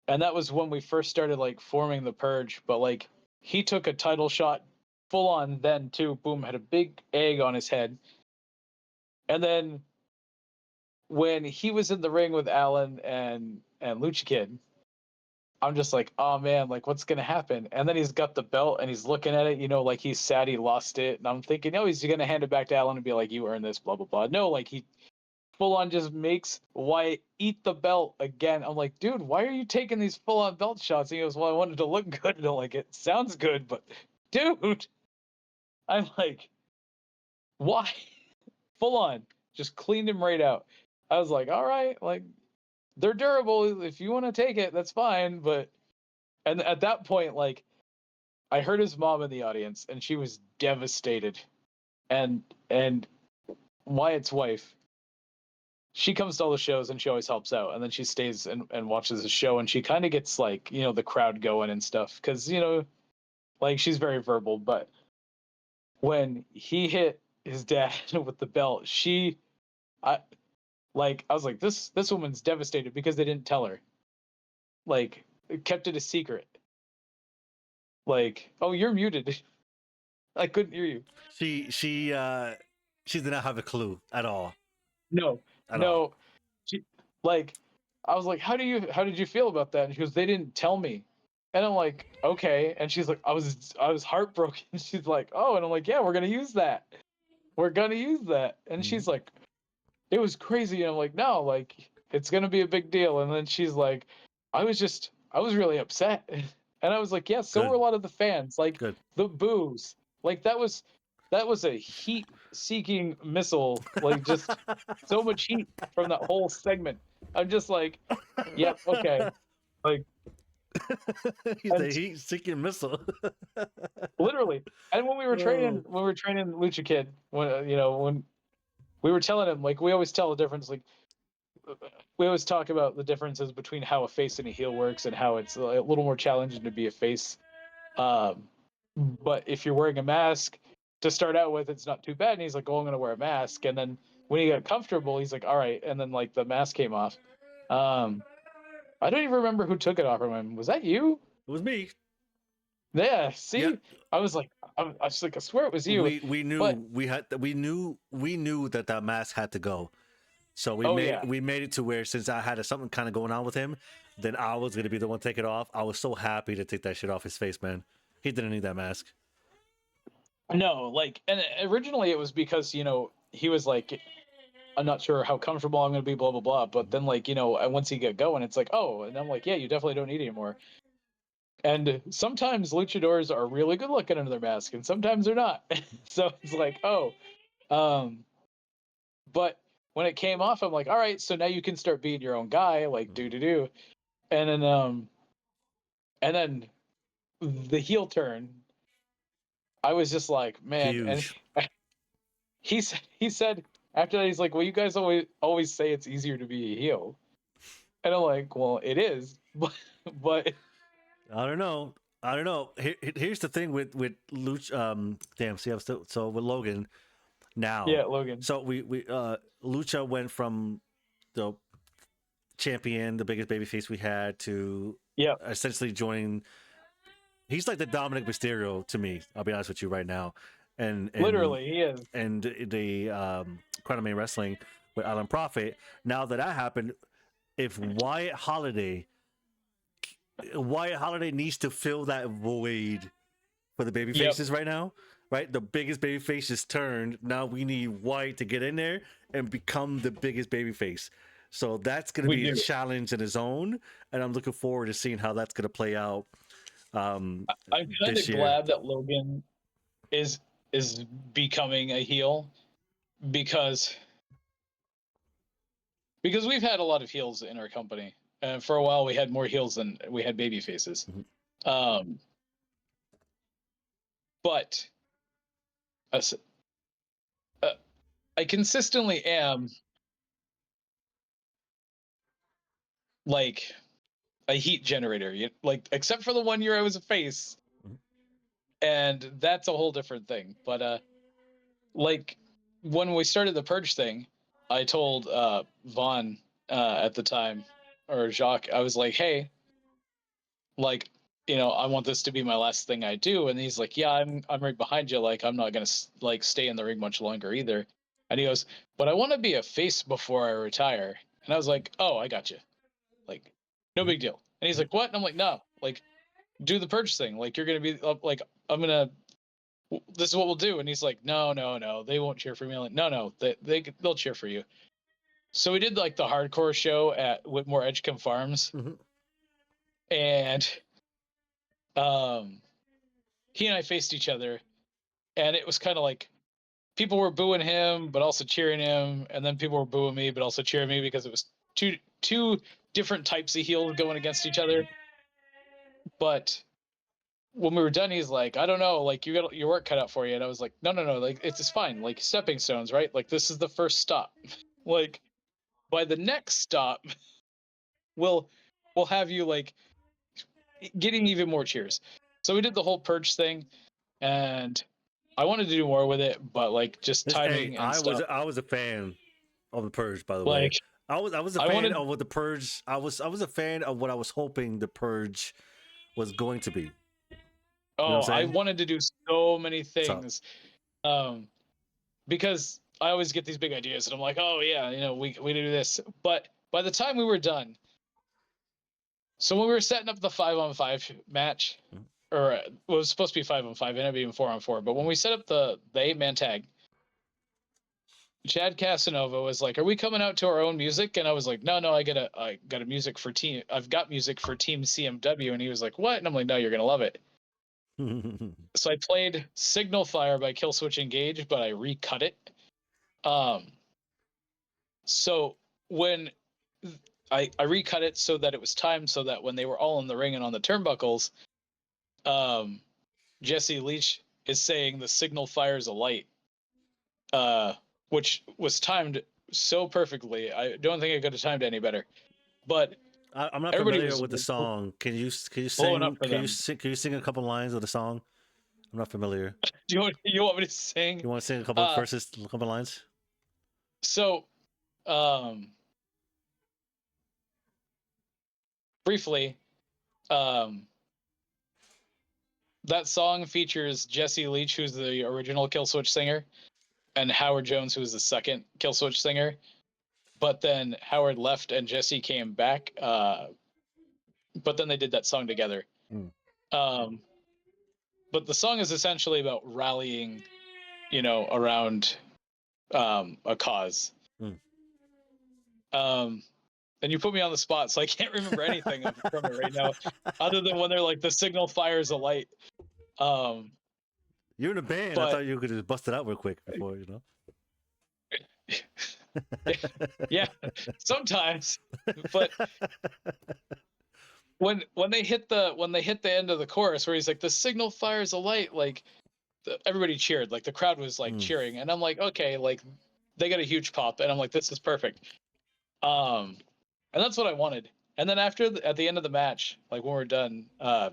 And that was when we first started like forming the Purge. But like, he took a title shot full on then too. Boom, had a big egg on his head. And then when he was in the ring with Alan and Lucha Kid, I'm just like, oh man, like what's gonna happen? And then he's got the belt and he's looking at it, like he's sad he lost it. And I'm thinking, oh, he's gonna hand it back to Alan and be like, you earned this, blah blah blah. No, like he full on just makes Wyatt eat the belt again. I'm like, dude, why are you taking these full on belt shots? And he goes, well, I wanted to look good. And I'm like, it sounds good, but dude, I'm like, why? Full on, just cleaned him right out. I was like, all right, like they're durable. If you want to take it, that's fine. But and at that point, like I heard his mom in the audience, and she was devastated. And Wyatt's wife, she comes to all the shows and she always helps out, and then she stays and watches the show, and she kind of gets like the crowd going and stuff because like she's very verbal. But when he hit his dad with the belt, I I was like, this woman's devastated because they didn't tell her, like kept it a secret. Like, oh, you're muted. I couldn't hear you. She did not have a clue at all. No, At all. no. She, like, I was like, how did you feel about that? And she goes, they didn't tell me. And I'm like, okay. And she's like, I was heartbroken. She's like, oh, and I'm like, yeah, we're gonna use that. We're gonna use that. And Mhm. she's like, it was crazy. And I'm like, no, like it's gonna be a big deal. And then she's like, I was really upset. And I was like, yeah, so were Good. a lot of the fans. Like Good. the boos. Like that was a heat seeking missile. Like just so much heat from that whole segment. I'm just like, yep, okay. Like He's a and heat-seeking missile. literally. And Oh. when we were training Lucha Kid, when we were telling him, like we always tell the difference, like we always talk about the differences between how a face and a heel works and how it's a little more challenging to be a face. Um, but if you're wearing a mask to start out with, it's not too bad. And he's like, "Oh, I'm gonna wear a mask." And then when he got comfortable, he's like, "All right." And then like the mask came off. Um, I don't even remember who took it off from him. Was that you? It was me. Yeah. Yeah, See, I was like, I swear it was you. we But knew we knew that that mask had to go. So oh yeah, we made it to where, since I had something kind of going on with him, then I was gonna be the one to take it off. I was so happy to take that shit off his face, man. He didn't need that mask. no, like, and originally it was because he was like, I'm not sure how comfortable I'm going to be, blah blah blah. But then like once he get going, it's like, oh, and I'm like, yeah, you definitely don't need it anymore. And sometimes luchadors are really good looking under their mask, and sometimes they're not. So it's like, oh, um, but when it came off, I'm like, all right, so now you can start being your own guy, like do, and then the heel turn. I was just like, man, and Huge. he said after that, he's like, well, you guys always say it's easier to be a heel, and I'm like, well, it is, but I don't know. I don't know. Here's the thing with Luch. Damn. See, I'm still so with Logan now. yeah, Logan, So we Lucha went from the champion, the biggest babyface we had, to yeah, essentially joining. He's like the Dominic Mysterio to me. I'll be honest with you right now, and literally, he is. the Crown of Maine Wrestling with Alan Prophet. Now that happened, if Wyatt Holiday needs to fill that void for the baby Yep, faces right now. Right, the biggest baby face is turned. Now we need Wyatt to get in there and become the biggest baby face. So that's going to we be a do. challenge in his own, and I'm looking forward to seeing how that's going to play out I'm kind this of year. glad that Logan is is becoming a heel because we've had a lot of heels in our company, and for a while we had more heels than we had baby faces. Mhm. Um, but uh, uh, I consistently am like a heat generator. Like except for the 1 year I was a face, Mhm. and that's a whole different thing. But like when we started the purge thing, I told Vaughn at the time, or Jacques, I was like, hey, like I want this to be my last thing I do. And he's like, yeah, I'm right behind you. Like I'm not gonna like stay in the ring much longer either. And he goes, but I want to be a face before I retire. And I was like, oh, I got you. Like no Mhm. big deal. And he's like, what? And I'm like, no, like, do the purge thing. Like, you're gonna be like, this is what we'll do. And he's like, no, they won't cheer for me. I'm like, no, they'll cheer for you. So we did like the hardcore show at Whitmore Edgecombe Farms, and he and I faced each other, and it was kind of like people were booing him, but also cheering him, and then people were booing me, but also cheering me because it was two different types of heels going against each other. But when we were done, he's like, I don't know, like you got your work cut out for you. And I was like, no, like it's fine, like stepping stones, right? Like this is the first stop. Like by the next stop, we'll have you like getting even more cheers. So we did the whole purge thing, and I wanted to do more with it, but like just Hey, timing and stuff. I was a fan of the Purge, by the way. Like I was a I fan wanted, of what the Purge. I was a fan of what I was hoping the Purge was going to be. You know what I'm I saying? wanted to do so many What's up? things, because I always get these big ideas, and I'm like, oh yeah, we do this. But by the time we were done, so when we were setting up the 5-on-5 match, or it was supposed to be 5-on-5, ended up being 4-on-4. But when we set up the 8-man tag, Chad Casanova was like, "Are we coming out to our own music?" And I was like, "No, I got a music for team. I've got music for Team CMW." And he was like, "What?" And I'm like, "No, you're gonna love it." So I played Signal Fire by Killswitch Engage, but I recut it. So when I recut it so that it was timed, so that when they were all in the ring and on the turnbuckles, Jesse Leach is saying the signal fires a light, which was timed so perfectly. I don't think I could have timed any better. But I'm not everybody familiar was with the song. blowing up for them. Can you sing a couple lines of the song? I'm not familiar. Do you want me to sing? You want to sing a couple of verses, a couple lines? So, briefly, that song features Jesse Leach, who's the original Killswitch singer, and Howard Jones, who was the second Killswitch singer. But then Howard left and Jesse came back. But then they did that song together. Um, but the song is essentially about rallying, around a cause. And you put me on the spot, so I can't remember anything from it right now, other than when they're like, the signal fires a light. You're in a band. I But thought you could just bust it out real quick before, you know. yeah, sometimes. But when they hit the end of the chorus where he's like, the signal fires a light, like everybody cheered, like the crowd was like cheering, and I'm like, okay, like they got a huge pop, and I'm like, this is perfect. And that's what I wanted. And then at the end of the match, like when we're done,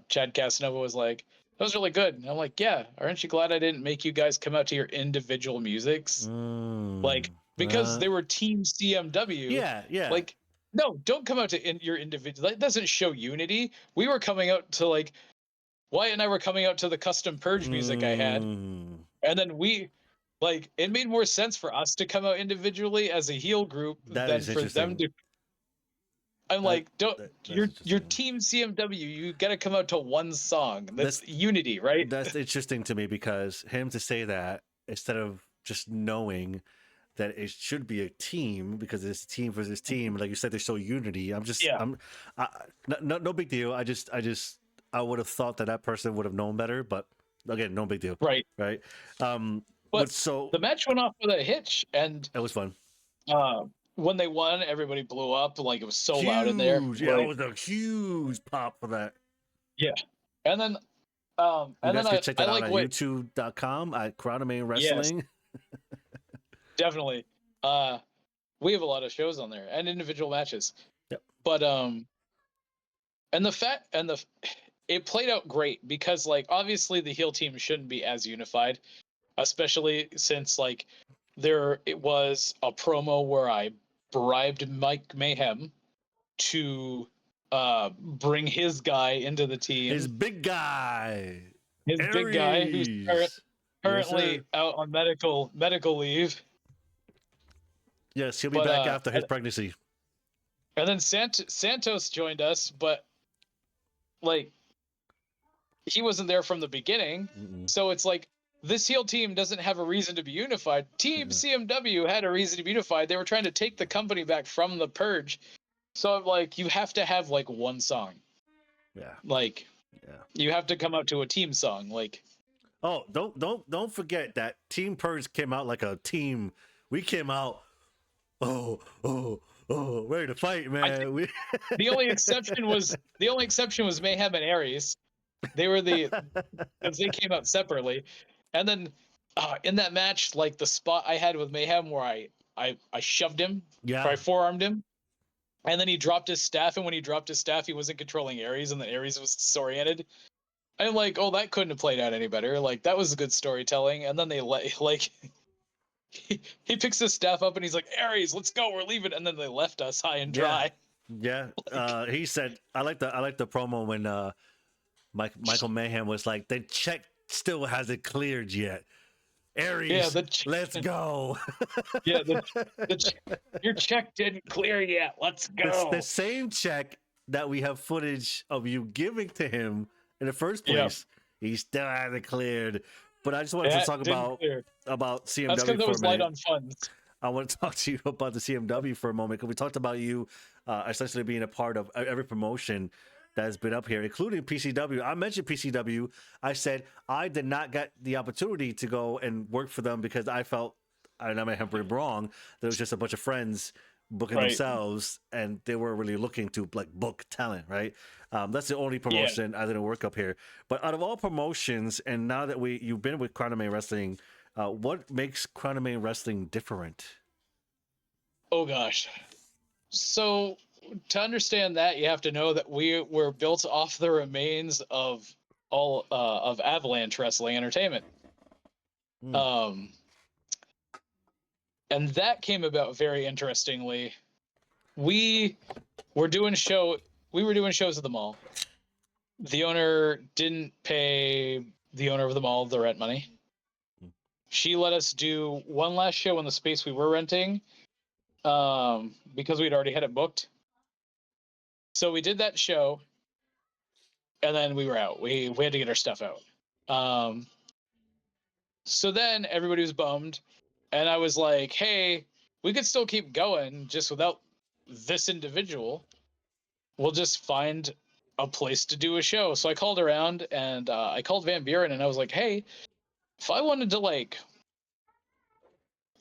Chad Casanova was like, that was really good. And I'm like, yeah, aren't you glad I didn't make you guys come out to your individual musics? Like, because they were Team CMW. Yeah. Like, no, don't come out to your individual. That doesn't show unity. We were coming out to, like, Wyatt and I were coming out to the custom Purge music I had. And then it made more sense for us to come out individually as a heel group than for them to. I'm like, you're Team CMW. You got to come out to one song. That's unity, right? That's interesting to me, because him to say that instead of just knowing that it should be a team, because it's team versus team, like you said, they show unity. No big deal. I would have thought that person would have known better, but again, no big deal. Right. But so the match went off with a hitch, and it was fun. When they won, everybody blew up. Like, it was so huge, loud in there. Yeah, it was a huge pop for that. Yeah. And then you guys can check that out at youtube.com at Crown of Maine Wrestling. Yes, definitely. We have a lot of shows on there and individual matches. Yep. But it played out great, because like obviously the heel team shouldn't be as unified, especially since like it was a promo where I bribed Mike Mayhem to bring his guy into the team. His big guy. His Aries. big guy, who's currently out on medical leave. Yes, he'll be back after his pregnancy. And then Santos joined us, but like he wasn't there from the beginning. Mm-mm. So it's like this heel team doesn't have a reason to be unified. Team Mm-mm. CMW had a reason to be unified. They were trying to take the company back from the purge. So like you have to have like one song. Yeah. Like Yeah. you have to come out to a team song. Like Oh, don't forget that Team Purge came out like a team. We came out. Oh, oh, oh, ready to fight, I think man. We the only exception was Mayhem and Aries. They were the because they came out separately, and then in that match, like the spot I had with Mayhem where I shoved him, or yeah. I forearmed him, and then he dropped his staff, and when he dropped his staff, he wasn't controlling Aries, and then Aries was disoriented. I'm like, oh, that couldn't have played out any better. Like that was good storytelling, and then they like he picks his staff up and he's like, Aries, let's go, we're leaving, and then they left us high and Yeah. dry. Yeah. Like, He said I like the promo when Michael Mayhem was like, the check still hasn't cleared yet. yeah, Aries, let's go. yeah, your check didn't clear yet. Let's The go. same check that we have footage of you giving to him in the first Yeah, place, he still hasn't cleared. But I just wanted to that talk didn't clear. about That's CMW because it for a was light minute. on funds. I want to talk to you about the CMW for a moment because we talked about you essentially being a part of every promotion that has been up here, including PCW. I mentioned PCW. I said I did not get the opportunity to go and work for them because I felt, and I may have been wrong, there was just a bunch of friends booking Right. themselves and they were really looking to like book talent, right? That's the only Yeah. promotion I didn't work up here. But out of all promotions, and now that you've been with Crown Maine Wrestling, what makes Crown Maine Wrestling different? Oh gosh. So to understand that, you have to know that we were built off the remains of all of Avalanche Wrestling Entertainment. Mm. Um, and that came about very interestingly. We were doing show. We were doing shows at the mall. The owner didn't pay the owner of the mall the rent money. She let us do one last show in the space we were renting, because we'd already had it booked. So we did that show, and then we were out. We had to get our stuff out. Um, so then everybody was bummed, and I was like, "Hey, we could still keep going just without this individual. We'll just find a place to do a show." So I called around, and I called Van Buren, and I was like, "Hey, if I wanted to like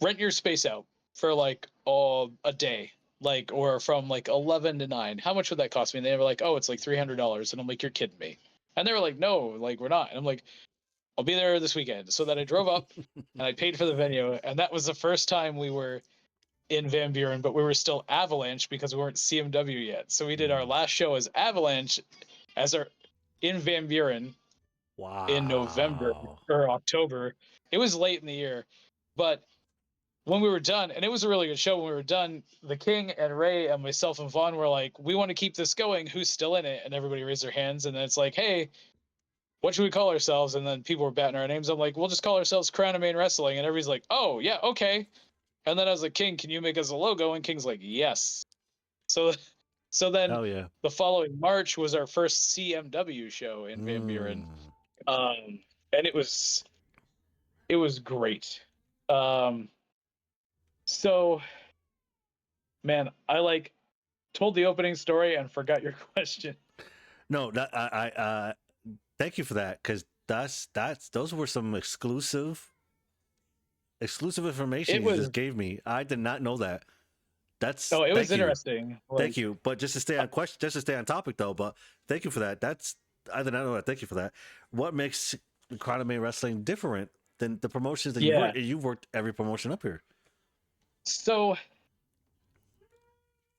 rent your space out for like a day, like, or from like 11 to 9, how much would that cost me?" And they were like, "Oh, it's like $300." And I'm like, "You're kidding me." And they were like, "No, like we're not." And I'm like, "I'll be there this weekend." So then I drove up and I paid for the venue, and that was the first time we were in Van Buren, but we were still Avalanche because we weren't CMW yet. So we did our Mm. last show as Avalanche as our in Van Buren in November Wow. or October. It was late in the year, but when we were done, and it was a really good show. When we were done, the King and Ray and myself and Vaughn were like, "We want to keep this going. Who's still in it?" And everybody raised their hands. And then it's like, "Hey, what should we call ourselves?" And then people were batting our names. I'm like, "We'll just call ourselves Crown of Maine Wrestling." And everybody's like, "Oh yeah, okay." And then I was like, "King, can you make us a logo?" And King's like, "Yes." So, so then Hell yeah. the following March was our first CMW show in Van Buren, Mm. and it was great. Um, so man, I like told the opening story and forgot your question. No, that thank you for that because that's those were some exclusive information It you was just gave me. I did not know that. That's it was thank you. interesting. Thank Like you. But just to stay on topic though, but thank you for that. That's I did not know that. Thank you for that. What makes Crown Maine Wrestling different than the promotions that yeah. you've worked every promotion up here? So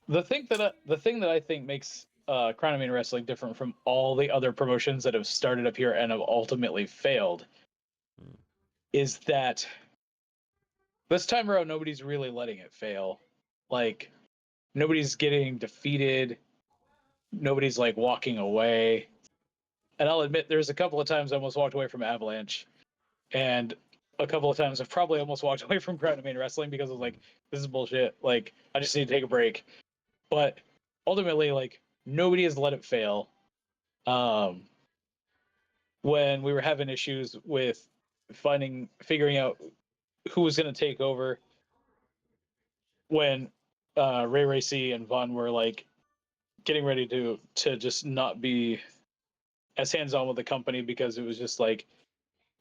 the thing that I think makes Crown of Maine Wrestling different from all the other promotions that have started up here and have ultimately failed Mm. is that this time around nobody's really letting it fail. Like nobody's getting defeated. Nobody's like walking away. And I'll admit there's a couple of times I almost walked away from Avalanche, and a couple of times I've probably almost walked away from Crown of Maine Wrestling because I was like, this is bullshit. Like I just need to take a break. But ultimately, like nobody has let it fail. Um, when we were having issues with figuring out who was going to take over, when Ray Racy and Vaughn were like getting ready to just not be as hands on with the company because it was just like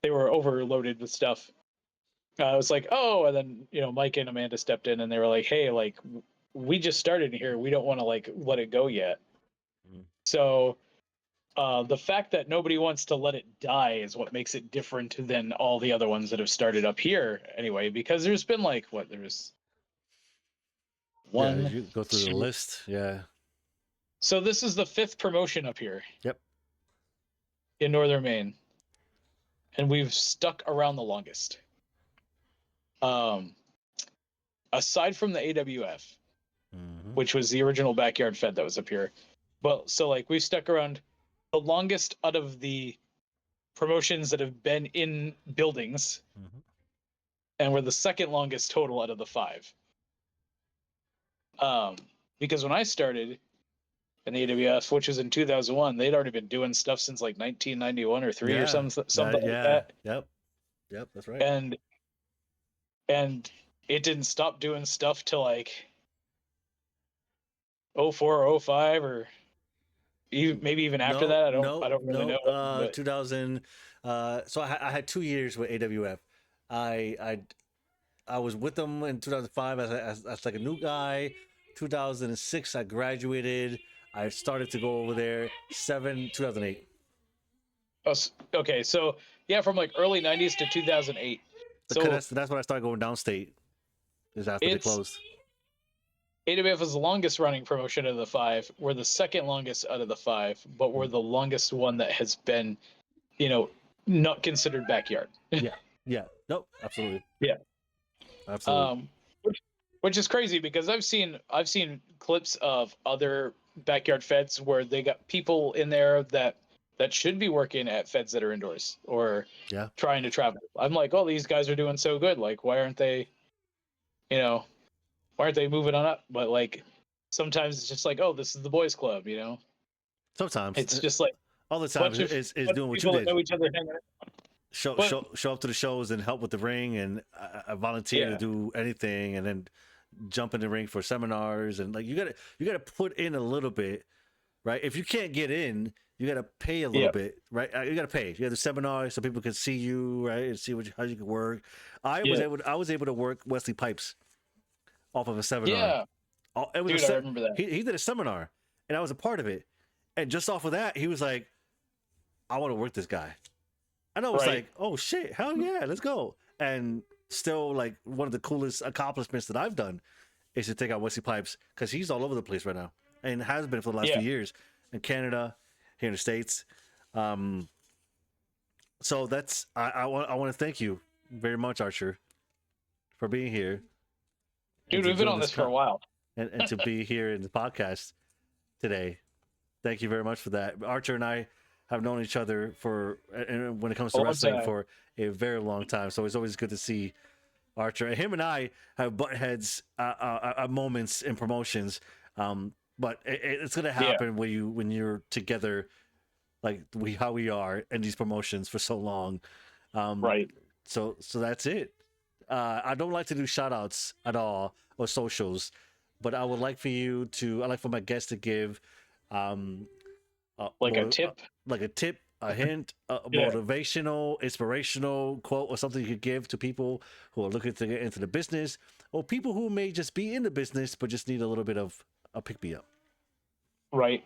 they were overloaded with stuff. I was like, oh, and then Mike and Amanda stepped in and they were like, hey, like we just started here, we don't want to like let it go yet. Mm. So the fact that nobody wants to let it die is what makes it different than all the other ones that have started up here anyway, because there's been like there's Yeah, one, you go through the two. list. Yeah. So this is the 5th promotion up here Yep. in northern Maine, and we've stuck around the longest. Um, aside from the AWF, Mm-hmm. which was the original backyard fed that was up here. Well, so like we stuck around the longest out of the promotions that have been in buildings, Mm-hmm. and we're the second longest total out of the 5. Um, because when I started in the AWF, which was in 2001, they'd already been doing stuff since like 1991 or 3 or Yeah. something like Yeah. that, Yep. Yep. That's right. and and it didn't stop doing stuff till like 04 or 05 or maybe even after No, that. I no, don't really no. know, but 2000. So I had 2 years with AWF. I I I was with them in 2005 as like a new guy. 2006, I graduated. I started to go over there. 2008. oh, okay, so yeah, from like early 90s to 2008. Because So that's when I started going downstate. Is after they it's closed. AWF is the longest running promotion of the 5. We're the second longest out of the 5, but we're Mm. the longest one that has been, you know, not considered backyard. Yeah. Yeah. Nope. Absolutely. Yeah. Absolutely. Um, which is crazy because I've seen clips of other backyard feds where they got people in there that should be working at feds that are indoors or Yeah. trying to travel. I'm like, oh, these guys are doing so good. Like, why aren't they, you know, why aren't they moving on up? But like, sometimes it's just like, oh, this is the boys' club. Sometimes. It's just like All the time bunch of is bunch doing of what you people that did. know each other hanging out. But Show up to the shows and help with the ring, and I volunteer to yeah, do anything, and then jump in the ring for seminars, and like you gotta put in a little bit, right? If you can't get in, you gotta pay a little yeah, bit, right? You gotta pay. You got the seminars so people can see you, right, and see how you can work. yeah, I was able to work Wesley Pipes off of a seminar. yeah, It was dude, I remember that. he did a seminar, and I was a part of it, and just off of that, he was like, I want to work this guy. I know it's Right? like, oh shit, hell yeah, let's go. And still, like, one of the coolest accomplishments that I've done is to take out Wesley Pipes because he's all over the place right now and has been for the last Yeah, few years in Canada, here in the States. Um, so that's I want to thank you very much, Archer, for being here and dude, to we've been join on this this for a while. and to be here in the podcast today. Thank you very much for that. Archer and I have known each other for, and when it comes A to long wrestling, time. for a very long time. So it's always good to see Archer. And him and I have butt heads at moments in promotions, but it's gonna Yeah, happen when you're together, like how we are in these promotions for so long. Um, right. so that's it. I don't like to do shout outs at all or socials, but I would like for you to. I like for my guests to give um, Like a tip. like a tip, a hint, a Yeah, motivational, inspirational quote, or something you could give to people who are looking to get into the business, or people who may just be in the business but just need a little bit of a pick me up. right.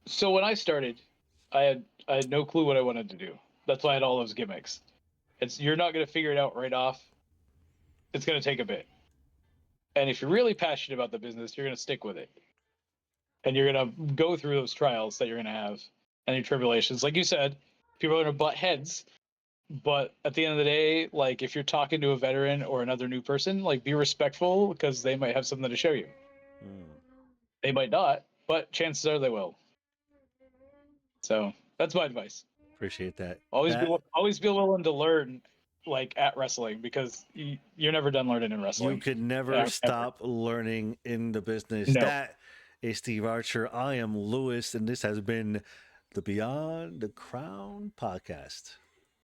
So when I started, I had no clue what I wanted to do. That's why I had all those gimmicks. You're not going to figure it out right off. It's going to take a bit. And if you're really passionate about the business, you're going to stick with it. And you're going to go through those trials that you're going to have and your tribulations. Like you said, people are going to butt heads. But at the end of the day, like if you're talking to a veteran or another new person, like be respectful because they might have something to show you. Mm, They might not, but chances are they will. So that's my advice. appreciate that. Always be That always be willing to learn, like at wrestling, because you're never done learning in you wrestling. could never Ever. stop learning in the business. No. a Steve Archer. I am Lewis, and this has been the Beyond the Crown podcast.